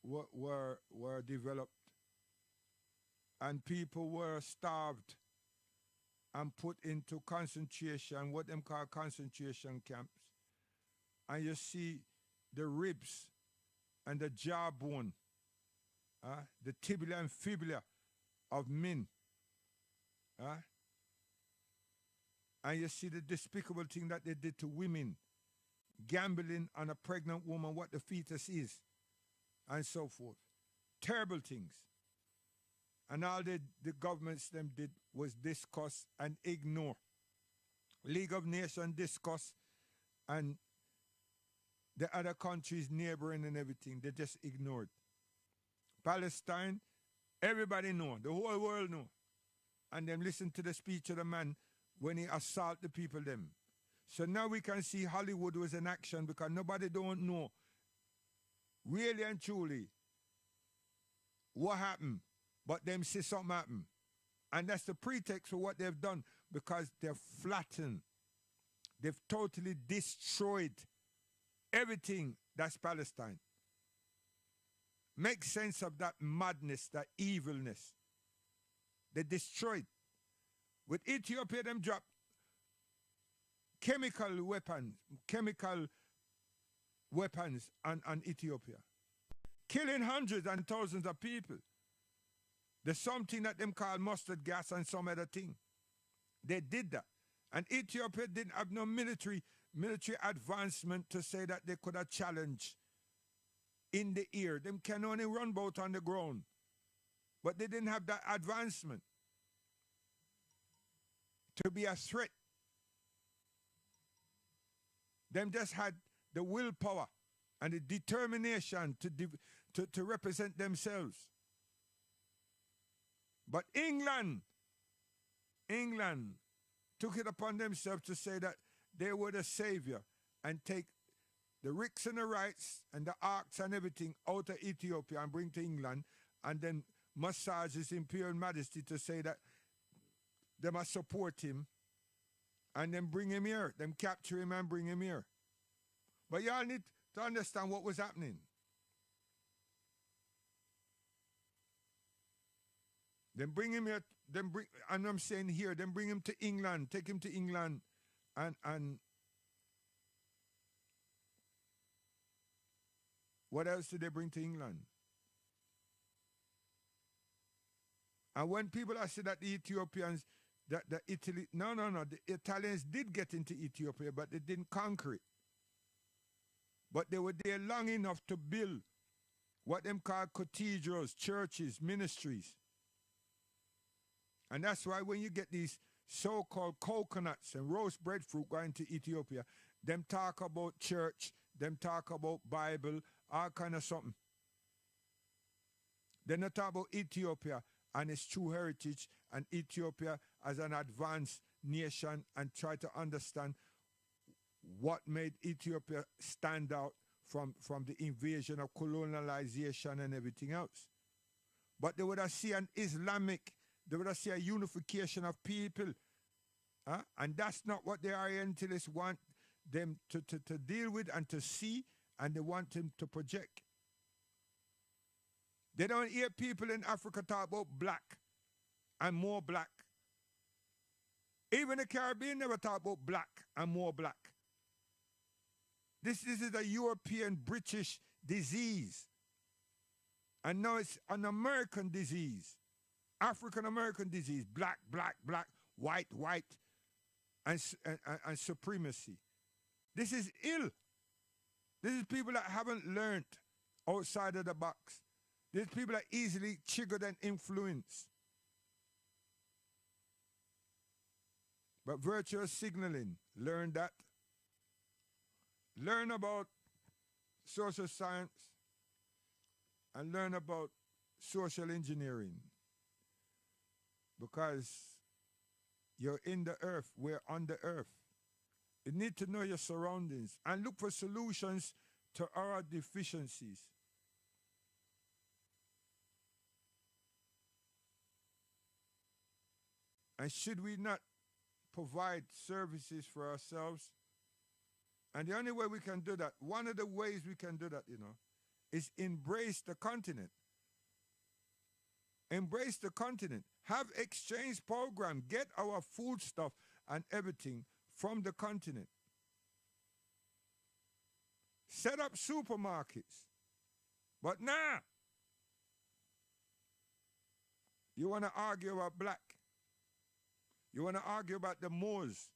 were developed. And people were starved and put into concentration, what them call concentration camps. And you see the ribs and the jawbone, the tibia and fibula of men. And you see the despicable thing that they did to women, gambling on a pregnant woman, what the fetus is, and so forth. Terrible things. And all the governments them did was discuss and ignore. League of Nations discuss, and the other countries neighboring and everything, they just ignored. Palestine, everybody know, the whole world know. And then listen to the speech of the man when he assault the people them. So now we can see Hollywood was in action because nobody don't know really and truly what happened, but them see something happen. And that's the pretext for what they've done, because they've flattened. They've totally destroyed everything that's Palestine. Make sense of that madness, that evilness. They destroyed. With Ethiopia, them drop chemical weapons on Ethiopia, killing hundreds and thousands of people. There's something that them call mustard gas and some other thing. They did that. And Ethiopia didn't have no military advancement to say that they could have challenged in the air. Them can only run boat on the ground. But they didn't have that advancement to be a threat. Them just had the willpower and the determination to represent themselves. But England took it upon themselves to say that they were the savior and take the ricks and the rights and the arks and everything out of Ethiopia and bring to England, and then massage His Imperial Majesty to say that they must support him and then bring him here, them capture him and bring him here. But y'all need to understand what was happening. Then bring him here, and I'm saying here, then bring him to England, take him to England, and what else did they bring to England? And when people are saying that the Ethiopians, the Italians did get into Ethiopia, but they didn't conquer it. But they were there long enough to build what them call cathedrals, churches, ministries. And that's why when you get these so-called coconuts and roast breadfruit going to Ethiopia, them talk about church, them talk about Bible, all kind of something. They not talk about Ethiopia and its true heritage, and Ethiopia as an advanced nation, and try to understand what made Ethiopia stand out from the invasion of colonialization and everything else. But they would have seen an Islamic, they would have seen a unification of people. And that's not what the Orientalists want them to deal with and to see, and they want them to project. They don't hear people in Africa talk about black and more black. Even the Caribbean never talk about black and more black. This is a European, British disease. And now it's an American disease. African-American disease. Black, black, black, white, white, and supremacy. This is ill. This is people that haven't learned outside of the box. These people are easily triggered and influenced. But virtual signaling, learn that. Learn about social science and learn about social engineering. Because you're in the earth, we're on the earth. You need to know your surroundings and look for solutions to our deficiencies. And should we not provide services for ourselves? And the only way we can do that, one of the ways we can do that, is embrace the continent. Embrace the continent. Have exchange program. Get our food stuff and everything from the continent. Set up supermarkets. But now, you want to argue about black. You want to argue about the Moors.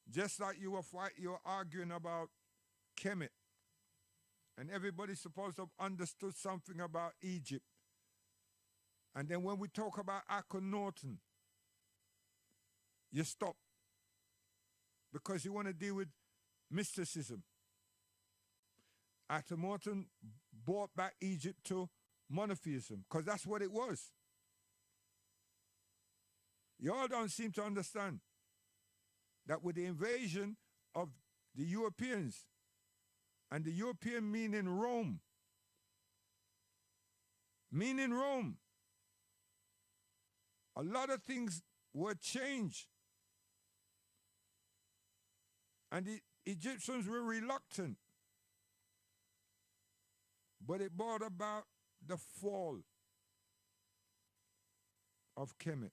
Just like you were arguing about Kemet. And everybody's supposed to have understood something about Egypt. And then when we talk about Akhenaten, you stop. Because you want to deal with mysticism. Akhenaten brought back Egypt to monotheism, because that's what it was. You all don't seem to understand that with the invasion of the Europeans, and the European meaning Rome, a lot of things were changed. And the Egyptians were reluctant. But it brought about the fall of Kemet.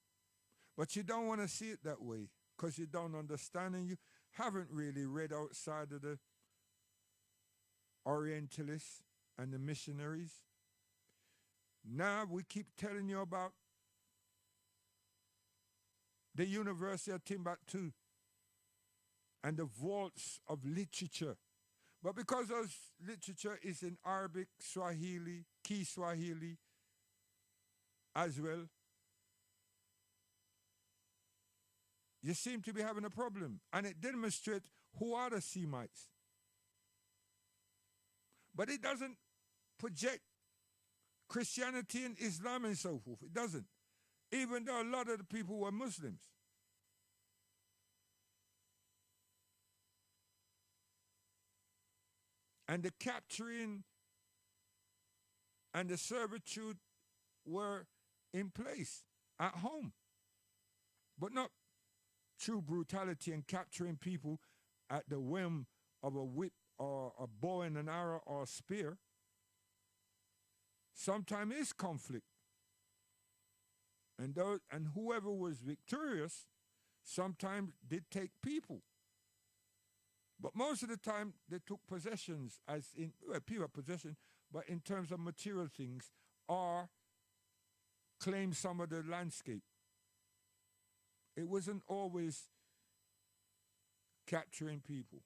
But you don't want to see it that way because you don't understand and you haven't really read outside of the Orientalists and the missionaries. Now we keep telling you about the University of Timbuktu and the vaults of literature. But because those literature is in Arabic, Swahili, Kiswahili as well, you seem to be having a problem. And it demonstrates who are the Semites. But it doesn't project Christianity and Islam and so forth. It doesn't. Even though a lot of the people were Muslims. And the capturing and the servitude were in place at home. But not true brutality and capturing people at the whim of a whip or a bow and an arrow or a spear. Sometimes it's conflict. And whoever was victorious sometimes did take people. But most of the time, they took possessions, as in, people possession, but in terms of material things, or claimed some of the landscape. It wasn't always capturing people.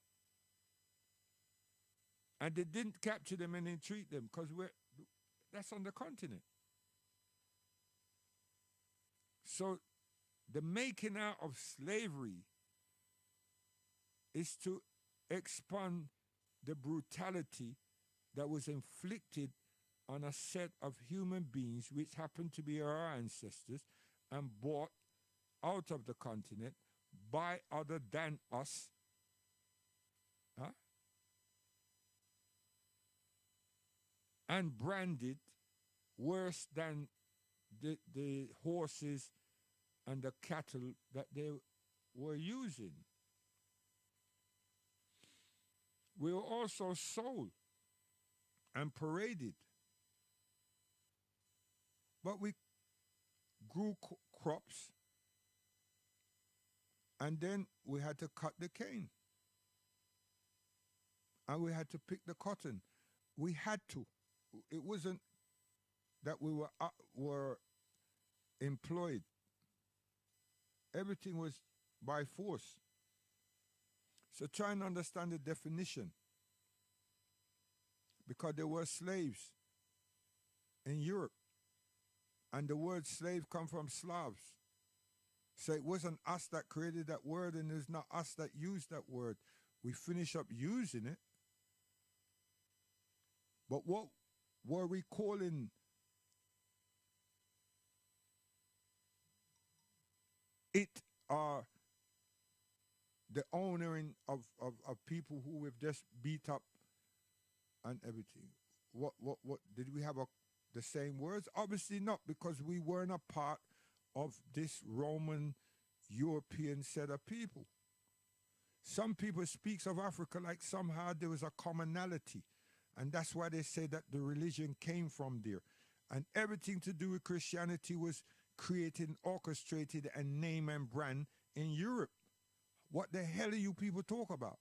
And they didn't capture them and entreat them, because that's on the continent. So the making out of slavery is to expand the brutality that was inflicted on a set of human beings which happened to be our ancestors and brought out of the continent by other than us. And branded worse than the horses and the cattle that they were using. We were also sold and paraded. But we grew crops, and then we had to cut the cane. And we had to pick the cotton. We had to. It wasn't that we were employed. Everything was by force. So try and understand the definition. Because there were slaves in Europe. And the word slave comes from Slavs. So it wasn't us that created that word, and it's not us that used that word. We finish up using it. But what were we calling it, the owning of people who we've just beat up and everything? What did we have the same words? Obviously not, because we weren't a part of this Roman European set of people. Some people speaks of Africa like somehow there was a commonality, and that's why they say that the religion came from there, and everything to do with Christianity was created, orchestrated, and name and brand in Europe. What the hell are you people talk about?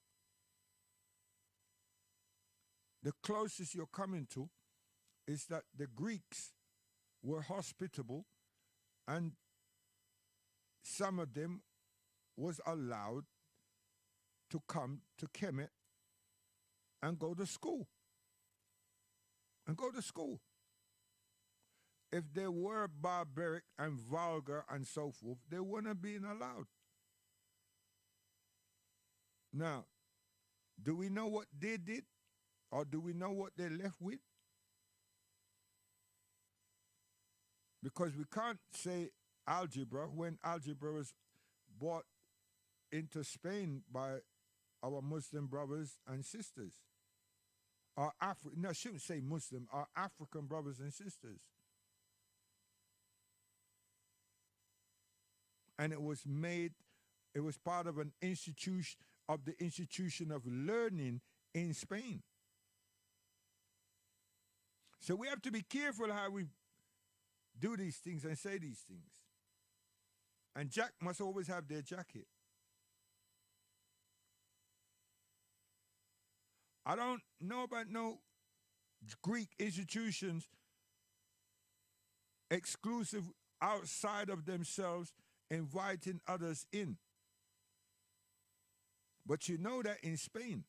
The closest you're coming to is that the Greeks were hospitable, and some of them was allowed to come to Kemet and go to school. If they were barbaric and vulgar and so forth, they wouldn't have been allowed. Now, do we know what they did? Or do we know what they left with? Because we can't say algebra when algebra was brought into Spain by our Muslim brothers and sisters. No, I shouldn't say Muslim, our African brothers and sisters. And it was part of an institution, of the institution of learning in Spain. So we have to be careful how we do these things and say these things. And Jack must always have their jacket. I don't know about no Greek institutions exclusive outside of themselves inviting others in. But you know that in Spain,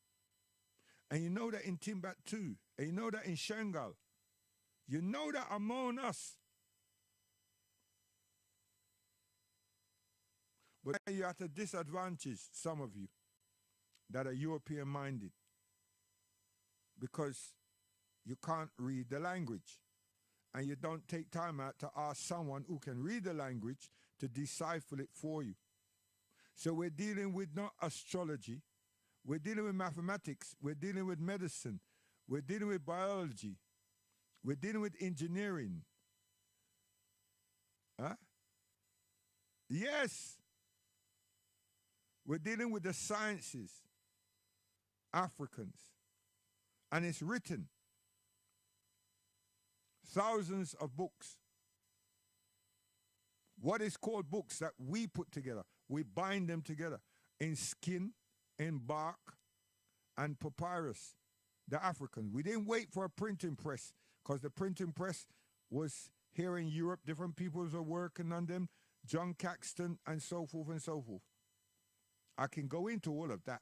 and you know that in Timbuktu, and you know that in Shanghai, you know that among us. But you're at a disadvantage, some of you, that are European-minded, because you can't read the language, and you don't take time out to ask someone who can read the language to decipher it for you. So we're dealing with not astrology, we're dealing with mathematics, we're dealing with medicine, we're dealing with biology, we're dealing with engineering. Huh? Yes. We're dealing with the sciences, Africans. And it's written. Thousands of books. What is called books that we put together? We bind them together in skin, in bark, and papyrus. The Africans. We didn't wait for a printing press, because the printing press was here in Europe. Different peoples are working on them. John Caxton and so forth and so forth. I can go into all of that.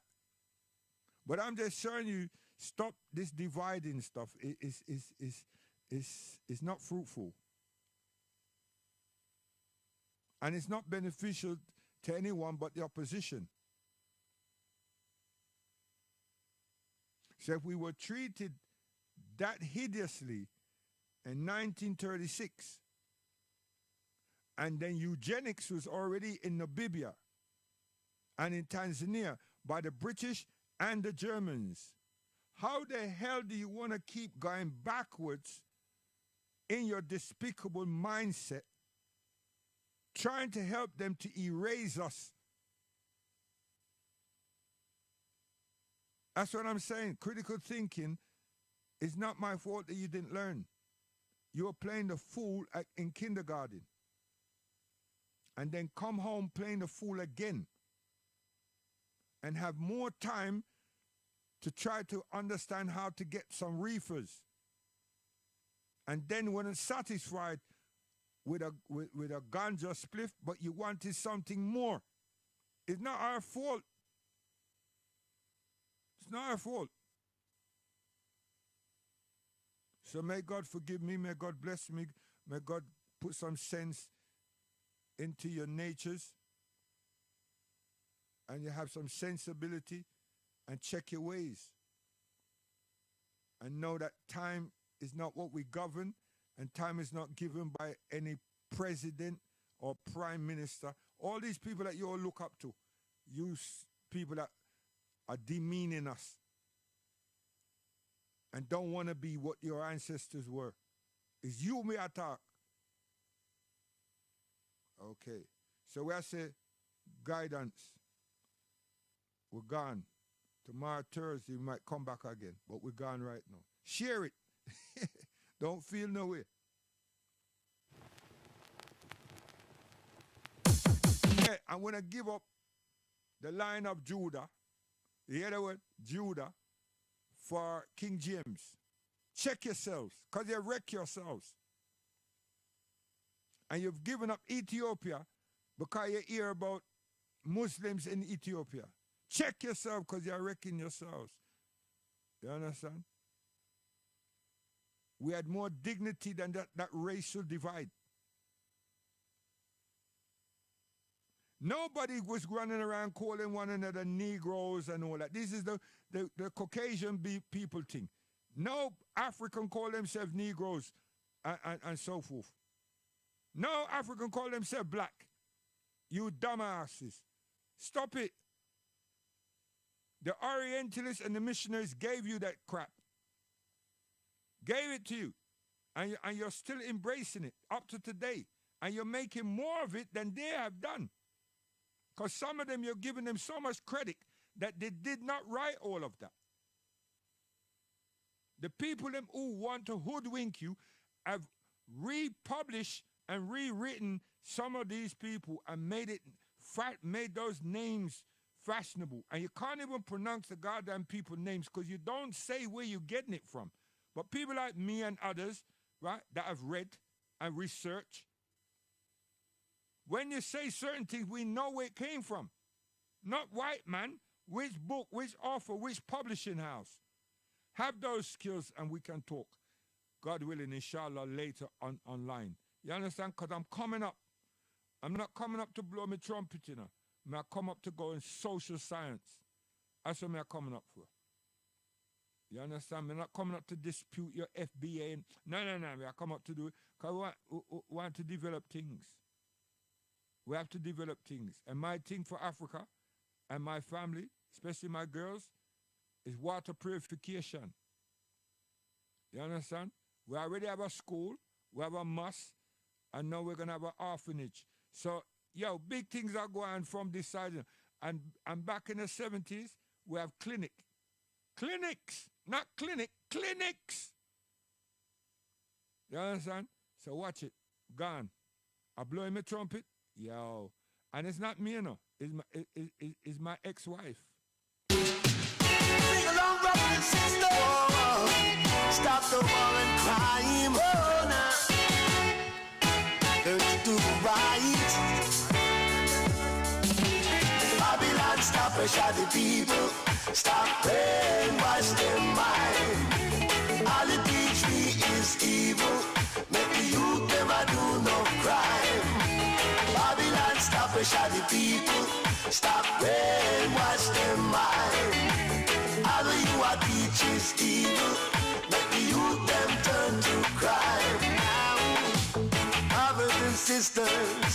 But I'm just showing you, stop this dividing stuff. It's not fruitful. And it's not beneficial to anyone but the opposition. So if we were treated that hideously in 1936, and then eugenics was already in Namibia and in Tanzania by the British and the Germans, how the hell do you want to keep going backwards in your despicable mindset, trying to help them to erase us? That's what I'm saying. Critical thinking is not my fault that you didn't learn. You were playing the fool in kindergarten, and then come home playing the fool again, and have more time to try to understand how to get some reefers. And then when it's satisfied with a ganja spliff, but you wanted something more, it's not our fault. It's not our fault. So may God forgive me, may God bless me, may God put some sense into your natures, and you have some sensibility and check your ways. And know that time is not what we govern, and time is not given by any president or prime minister. All these people that you all look up to, people that are demeaning us and don't want to be what your ancestors were. It's you me attack. Okay. So we say guidance. We're gone. Tomorrow, Thursday, we might come back again, but we're gone right now. Share it. Don't feel no way. Yeah, I'm going to give up the line of Judah. You hear the word? Judah. For King James. Check yourselves, because you wreck yourselves. And you've given up Ethiopia because you hear about Muslims in Ethiopia. Check yourself, because you're wrecking yourselves. You understand? We had more dignity than that racial divide. Nobody was running around calling one another Negroes and all that. This is the Caucasian people thing. No African call themselves Negroes and so forth. No African call themselves black. You dumbasses. Stop it. The Orientalists and the missionaries gave you that crap. Gave it to you. And you're still embracing it up to today. And you're making more of it than they have done. Because some of them, you're giving them so much credit that they did not write all of that. The people them who want to hoodwink you have republished and rewritten some of these people and made those names fashionable. And you can't even pronounce the goddamn people names because you don't say where you're getting it from. But people like me and others, right, that have read and researched, when you say certain things, we know where it came from. Not white man, which book, which author, which publishing house. Have those skills and we can talk. God willing, inshallah, later online. You understand? Because I'm coming up. I'm not coming up to blow my trumpet, you know. I come up to go in social science. That's what I'm coming up for. You understand? I'm not coming up to dispute your FBA. No. I come up to do it because we want to develop things. We have to develop things. And my thing for Africa and my family, especially my girls, is water purification. You understand? We already have a school, we have a mosque, and now we're going to have an orphanage. So, big things are going from this side. And back in the 70s, we have clinics, not clinics. You understand? So watch it. Gone. I blow in my trumpet. And it's not me, you know. It's my ex-wife. Sing along, brothers and sisters. Stop the war and crime. Learn to do right. Babylon, stop pressure the people. Stop brainwash their mind. All it teach me is evil. Make the youth never do no crime. Babylon, stop pressure the people. Stop brainwash their mind. All of you are teachers evil. Make the youth them turn to crime. Brothers and sisters,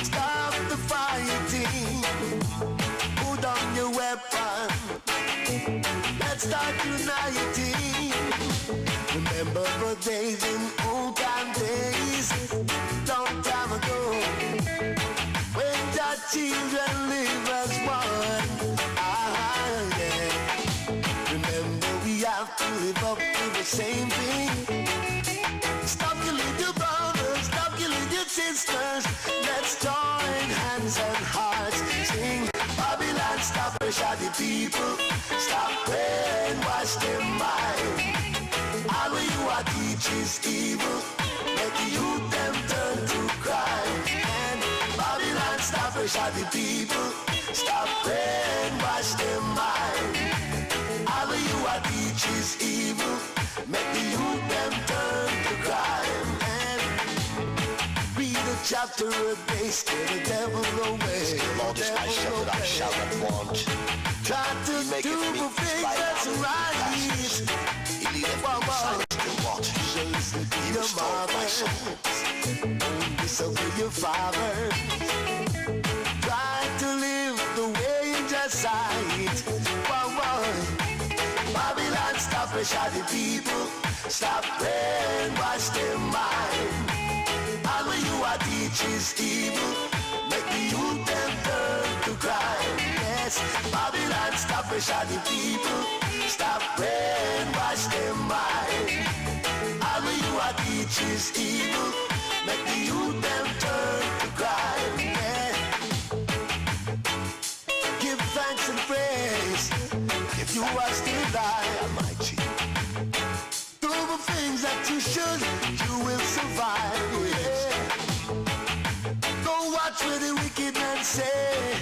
stop the fighting. Put down your weapon. Let's start uniting. Remember the days in old time days, long time ago, when the children live as one. Remember we have to live up to the same thing. Stop killing your brothers, stop killing your sisters. Let's join hands and hearts, sing. Babylon, stop pressure the people. Stop brainwash their mind. All of you are teachers evil. Make the youth them turn to crime. And Babylon, stop pressure the people. Stop brainwash their mind. All of you are teachers evil. Make the youth them turn to crime. And read the chapter a day, scare the devil away. Lord is my shepherd, I shall not want. Try to do the things that's right. He leadeth me beside still waters. He restored my soul. Disobey your father. Try to live the way you just sight. Babylon, stop pressure the people. Stop brainwash their mind. And when you are teachers evil, make the youth them turn to crime. Yes, Babylon, stop pressure the people. Stop brainwash their mind. And when you are teachers evil, make the youth them turn to crime. Yeah. Give thanks and praise if you are still alive, Almighty. Do the things that you should, you will survive. Yeah. Don't watch where the wicked men say,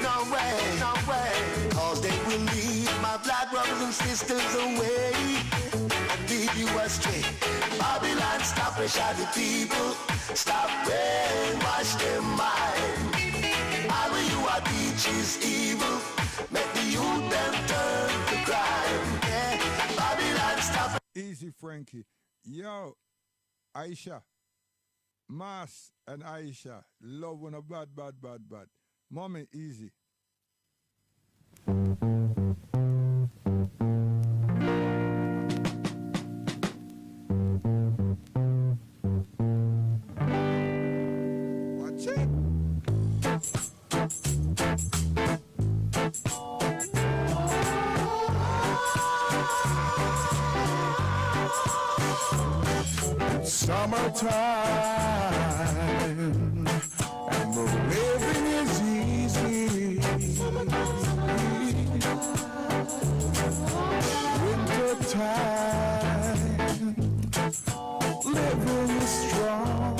no way, no way. Cause they will lead my black brothers and sisters away and lead you astray. Babylon, stop pressure the people. Stop brainwash their mind. All when you are teachers evil, make the youth them turn to crime. Yeah. Babylon, stop. Easy, Frankie. Yo, Aisha. Mas and Aisha. Love one a bad. Mommy, easy. Watch it. Summertime, and the living is easy. Wintertime, living is strong.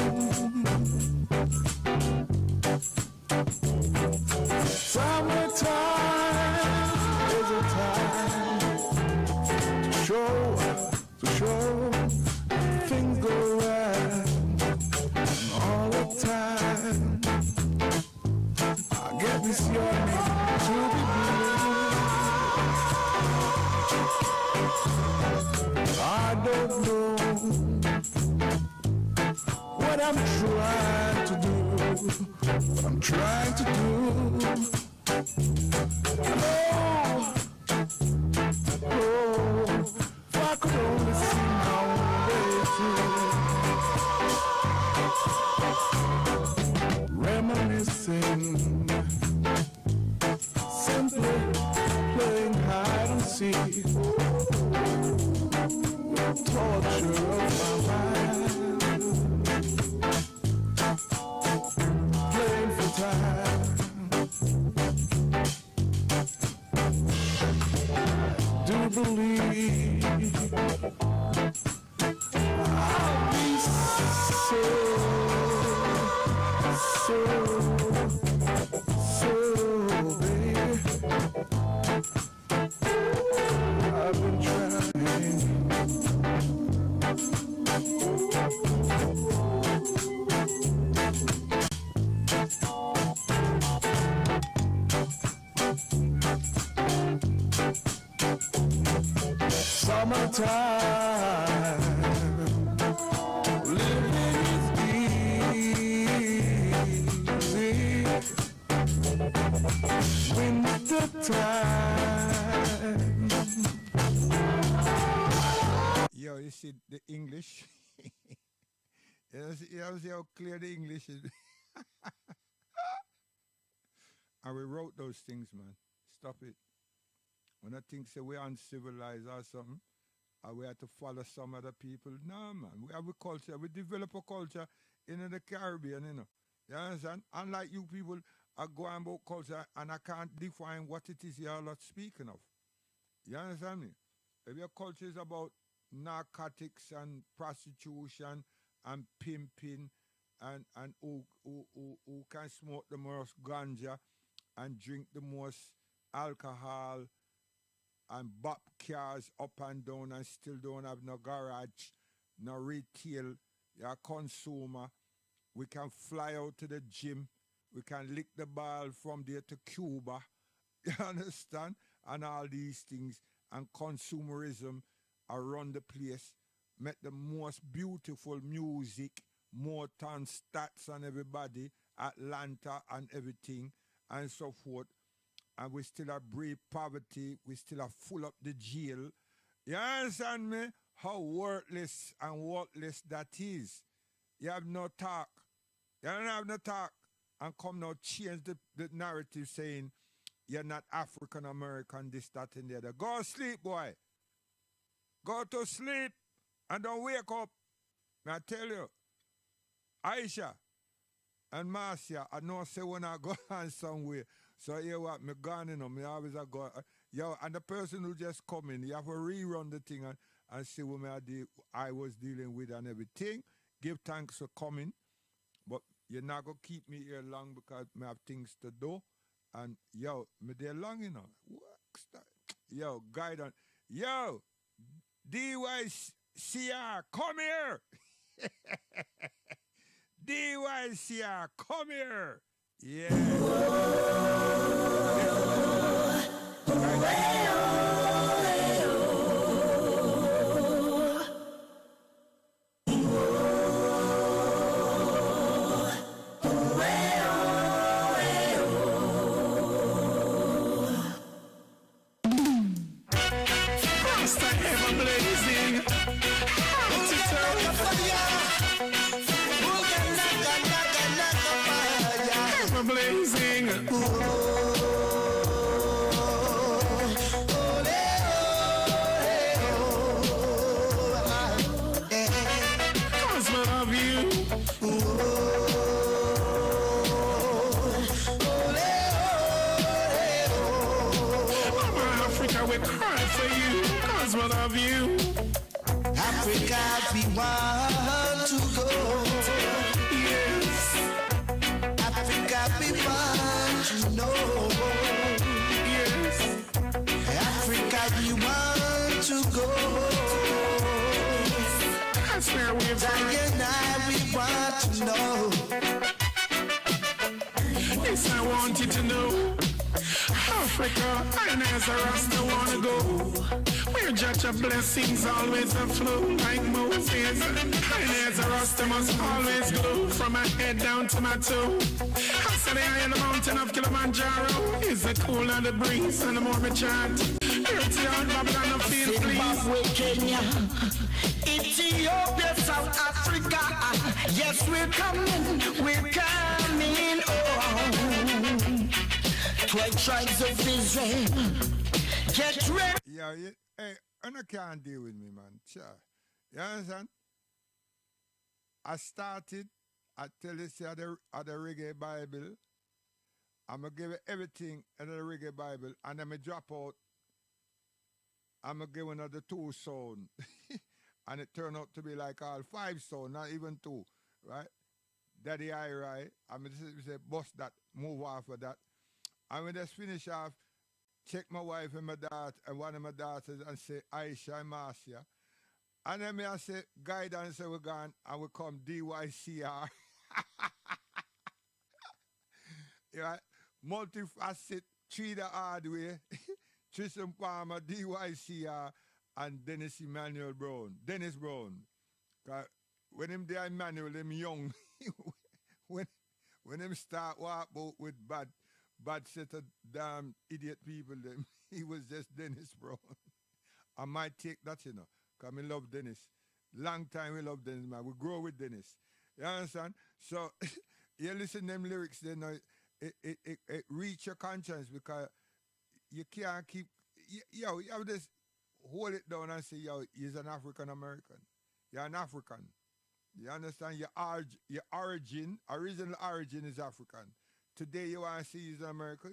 Summertime is a time to show things go right all the time. I get this yearning to be blue. I don't know what I'm trying to do. What I'm trying to do. Oh, if I could only see my way through. Reminiscing, simply playing hide and seek. Torture of my mind, playing for time. Do believe I'll be so, baby. I've been trying. Summertime, living is easy. Wintertime. Yo, you see the English? you see how clear the English is? And we wrote those things, man. Stop it. When I think say we're uncivilized or something, or we have to follow some other people. No, man. We have a culture. We develop a culture in the Caribbean, you know. You understand? Unlike you people are going about culture and I can't define what it is you're not speaking of. You understand me? If your culture is about narcotics and prostitution and pimping and who can smoke the most ganja and drink the most alcohol and bop cars up and down and still don't have no garage, no retail, you're a consumer, We can fly out to the gym. We can lick the ball from there to Cuba. You understand? And all these things. And consumerism around the place. Make the most beautiful music. Motown, Stats and everybody. Atlanta and everything. And so forth. And we still have brave poverty. We still have full up the jail. You understand me? How worthless and worthless that is. You have no talk. You don't have no talk. And come now change the narrative saying you're not African American, this, that, and the other. Go sleep, boy. Go to sleep and don't wake up. I tell you, Aisha and Marcia, I know say when I go on somewhere. So you know what, me gone, you know, me always I go. Yo, and the person who just come in, you have to rerun the thing and see what I was dealing with and everything. Give thanks for coming. But you're not going to keep me here long because I have things to do. And, yo, me there long, you know. What? Yo, guidance. Yo, DYCR, come here. DYCR, come here. Yeah. Africa, we want to go. Yes. Africa, we want to know. Yes. Africa, we want to go. That's where we're from. And I, we want to know. Yes, I want you to know. Africa, and as a Rasta wanna go. Where judge of blessings always a flow like Moses. And as a Rasta must always glow from my head down to my toe. I said I in the mountain of Kilimanjaro is the cool of the breeze and the more we chant. Earth Babylon of field Zimbabwe, Kenya, Ethiopia, South Africa. Yes, we're coming, oh. 12 tribes of Israel. Get ready. Yeah, hey, and I can't deal with me, man. Sure. You understand? I started, I tell you, see, at the Reggae Bible. I'm going to give you everything in the Reggae Bible, and then I drop out. I'm going to give another 2 sound. And it turned out to be like all 5 sound, not even 2, right? Daddy I I'm going to say, bust that, move off of that. And when they finish off, check my wife and my daughter and one of my daughters and say Aisha and Marcia. And then I say guidance and we're gone and we come DYCR. Yeah, multifaceted, treat the hard way. Tristan Palmer, DYCR, and Dennis Emmanuel Brown. Dennis Brown. When him there Emmanuel, them young. when him start walk out with bad set of damn idiot people, them, he was just Dennis Brown. I might take that, you know, because I love Dennis. Long time we love Dennis, man. We grow with Dennis. You understand? So, you listen to them lyrics, then it reach your conscience because you can't keep, you have this, hold it down and say, he's an African American. You're an African. You understand? Your origin, original origin is African. Today you want to see he's an American.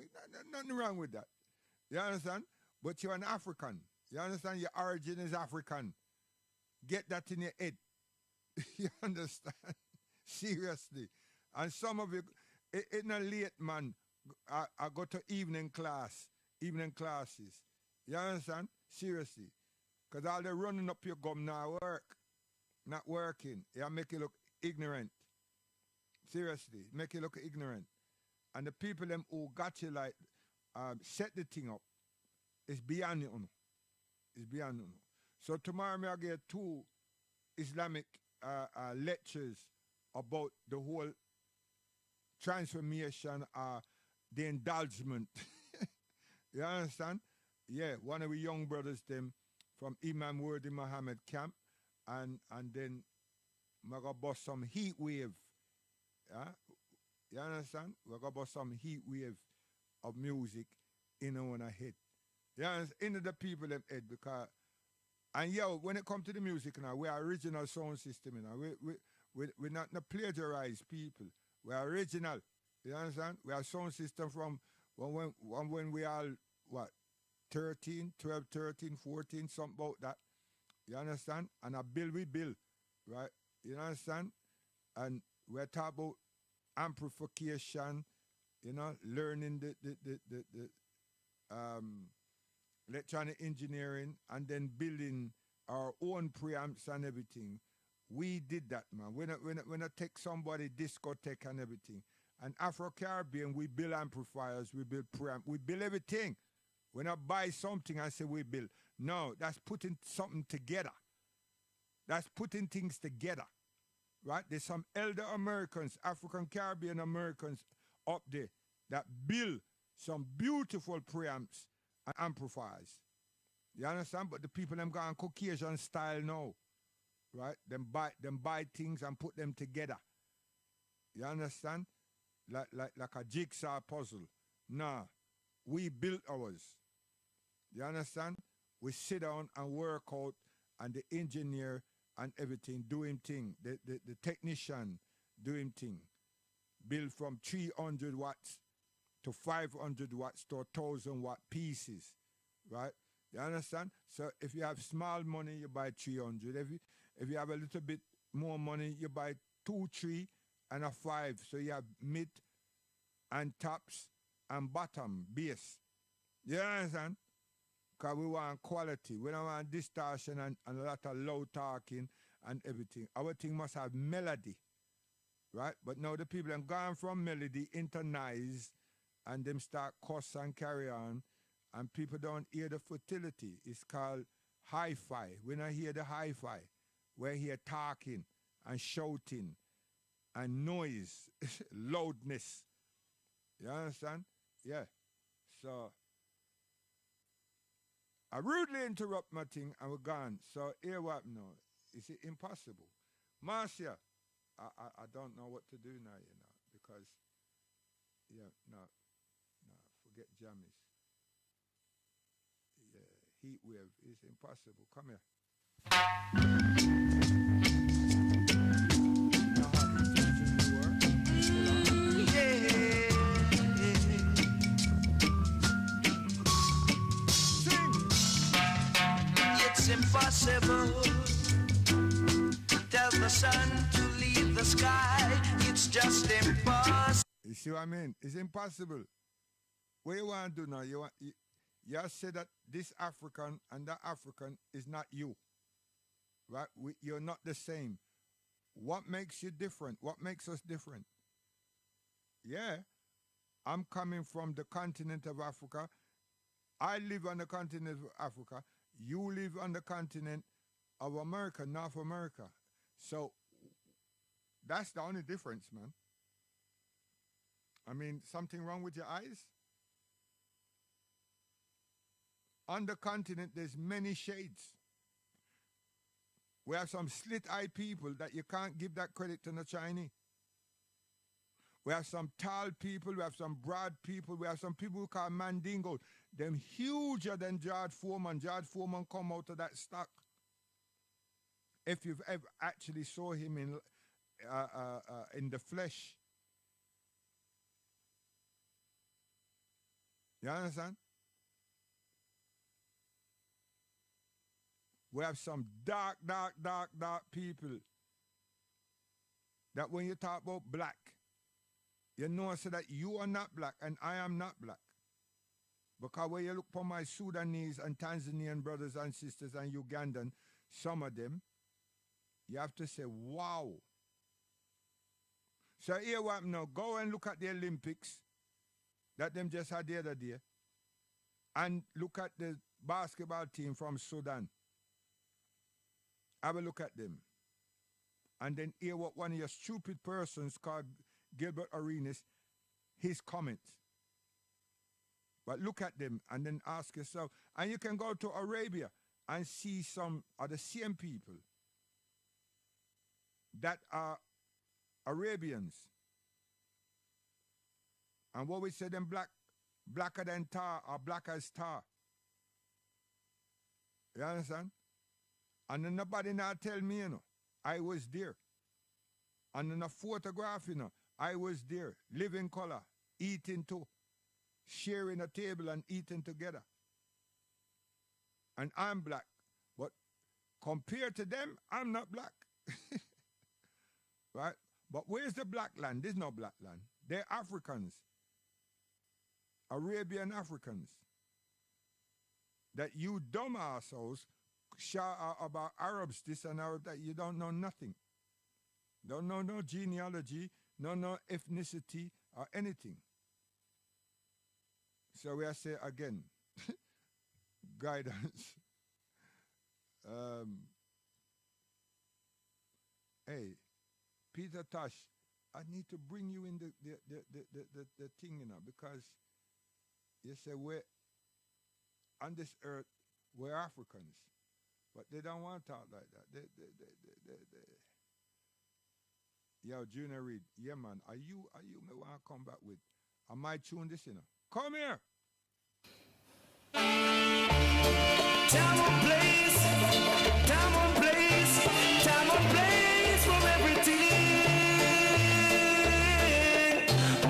Nothing wrong with that. You understand? But you're an African. You understand? Your origin is African. Get that in your head. You understand? Seriously. And some of you, it's not late, man. I go to evening classes. You understand? Seriously. Because all the running up your gum now work. Not working. You make you look ignorant. Seriously, make you look ignorant. And the people them who got you like set the thing up, it's beyond you. It's beyond you. So tomorrow I get 2 Islamic lectures about the whole transformation, the indulgement. You understand? Yeah, one of the young brothers them from Imam Worthy Muhammad camp, and then we're gonna bust some heat wave. Yeah? You understand? We're gonna bust some heat wave of music in our head. You understand? Into the people them head because and yo, when it comes to the music now, we are original sound system, you know. We're not the plagiarized people. We are original. You understand? We are sound system from when we are what 13, 12, 13, 14, something about that. You understand? And a bill we bill, right? You understand? And we're talking about amplification, you know, learning the electronic engineering, and then building our own preamps and everything. We did that, man. When I take somebody discotheque and everything. And Afro-Caribbean, we build amplifiers, we build preamp, we build everything. When I buy something, I say we build. No, that's putting something together. That's putting things together, right? There's some elder Americans, African Caribbean Americans up there that build some beautiful preamps and amplifiers. You understand? But the people them gone Caucasian style now, right? Them buy things and put them together. You understand? Like a jigsaw puzzle. Nah, we built ours. You understand? We sit down and work out, and the engineer and everything doing thing. The technician doing thing. Build from 300 watts to 500 watts to 1,000 watt pieces, right? You understand? So if you have small money, you buy 300. If you have a little bit more money, you buy 2, 3, and a 5. So you have mid and tops and bottom bass. You understand? Because we want quality. We don't want distortion and a lot of loud talking and everything. Our thing must have melody, right? But now the people have gone from melody into noise, and them start cuss and carry on, and people don't hear the fertility. It's called hi-fi. We don't hear the hi-fi. We hear talking and shouting and noise, loudness. You understand? Yeah. So I rudely interrupt my thing and we're gone. So here what now? Is it impossible? Marcia, I don't know what to do now, you know, because no, forget jammies. Yeah, heat wave is impossible. Come here. It's impossible. Tell the sun to leave the sky. It's just impossible. You see what I mean? It's impossible. What you want to do now? You say that this African and that African is not you. Right? You're not the same. What makes you different? What makes us different? Yeah. I'm coming from the continent of Africa. I live on the continent of Africa. You live on the continent of America, North America. So that's the only difference, man. I mean, something wrong with your eyes? On the continent, there's many shades. We have some slit-eyed people that you can't give that credit to the Chinese. We have some tall people, we have some broad people, we have some people who call Mandingo. Them huger than George Foreman. George Foreman come out of that stock. If you've ever actually saw him in the flesh. You understand? We have some dark people that when you talk about black, you know so that you are not black and I am not black. Because when you look for my Sudanese and Tanzanian brothers and sisters and Ugandan, some of them, you have to say, wow. So here what now, go and look at the Olympics that them just had the other day, and look at the basketball team from Sudan. Have a look at them. And then hear what one of your stupid persons called Gilbert Arenas, his comments. But look at them and then ask yourself, and you can go to Arabia and see some of the same people that are Arabians. And what we say them blacker than tar or black as tar. You understand? And then nobody now tell me, I was there. And in a photograph, I was there, living color, eating too, sharing a table and eating together. And I'm black. But compared to them, I'm not black. Right? But where's the black land? There's no black land. They're Africans. Arabian Africans. That you dumb assholes shout about Arabs, this and Arab that. You don't know nothing. Don't know no genealogy, no ethnicity or anything. So we say again, guidance. Hey, Peter Tosh, I need to bring you in the thing, because you say we're on this earth, we're Africans, but they don't want to talk like that. Yo, Junior Reid, yeah man, are you may want to come back with? I might tune this in. Come here. Time and place, time and place, time and place from everything.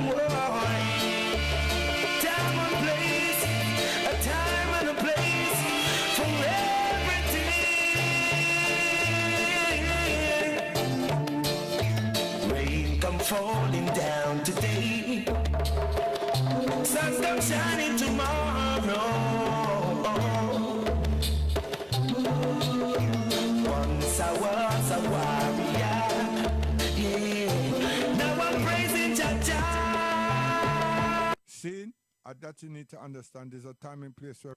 Whoa. Time and place, a time and a place from everything. Rain come falling down today, sun come shining tomorrow. Once I was a warrior, yeah. Now I'm praising Jah. See, that you need to understand. There's a time and place where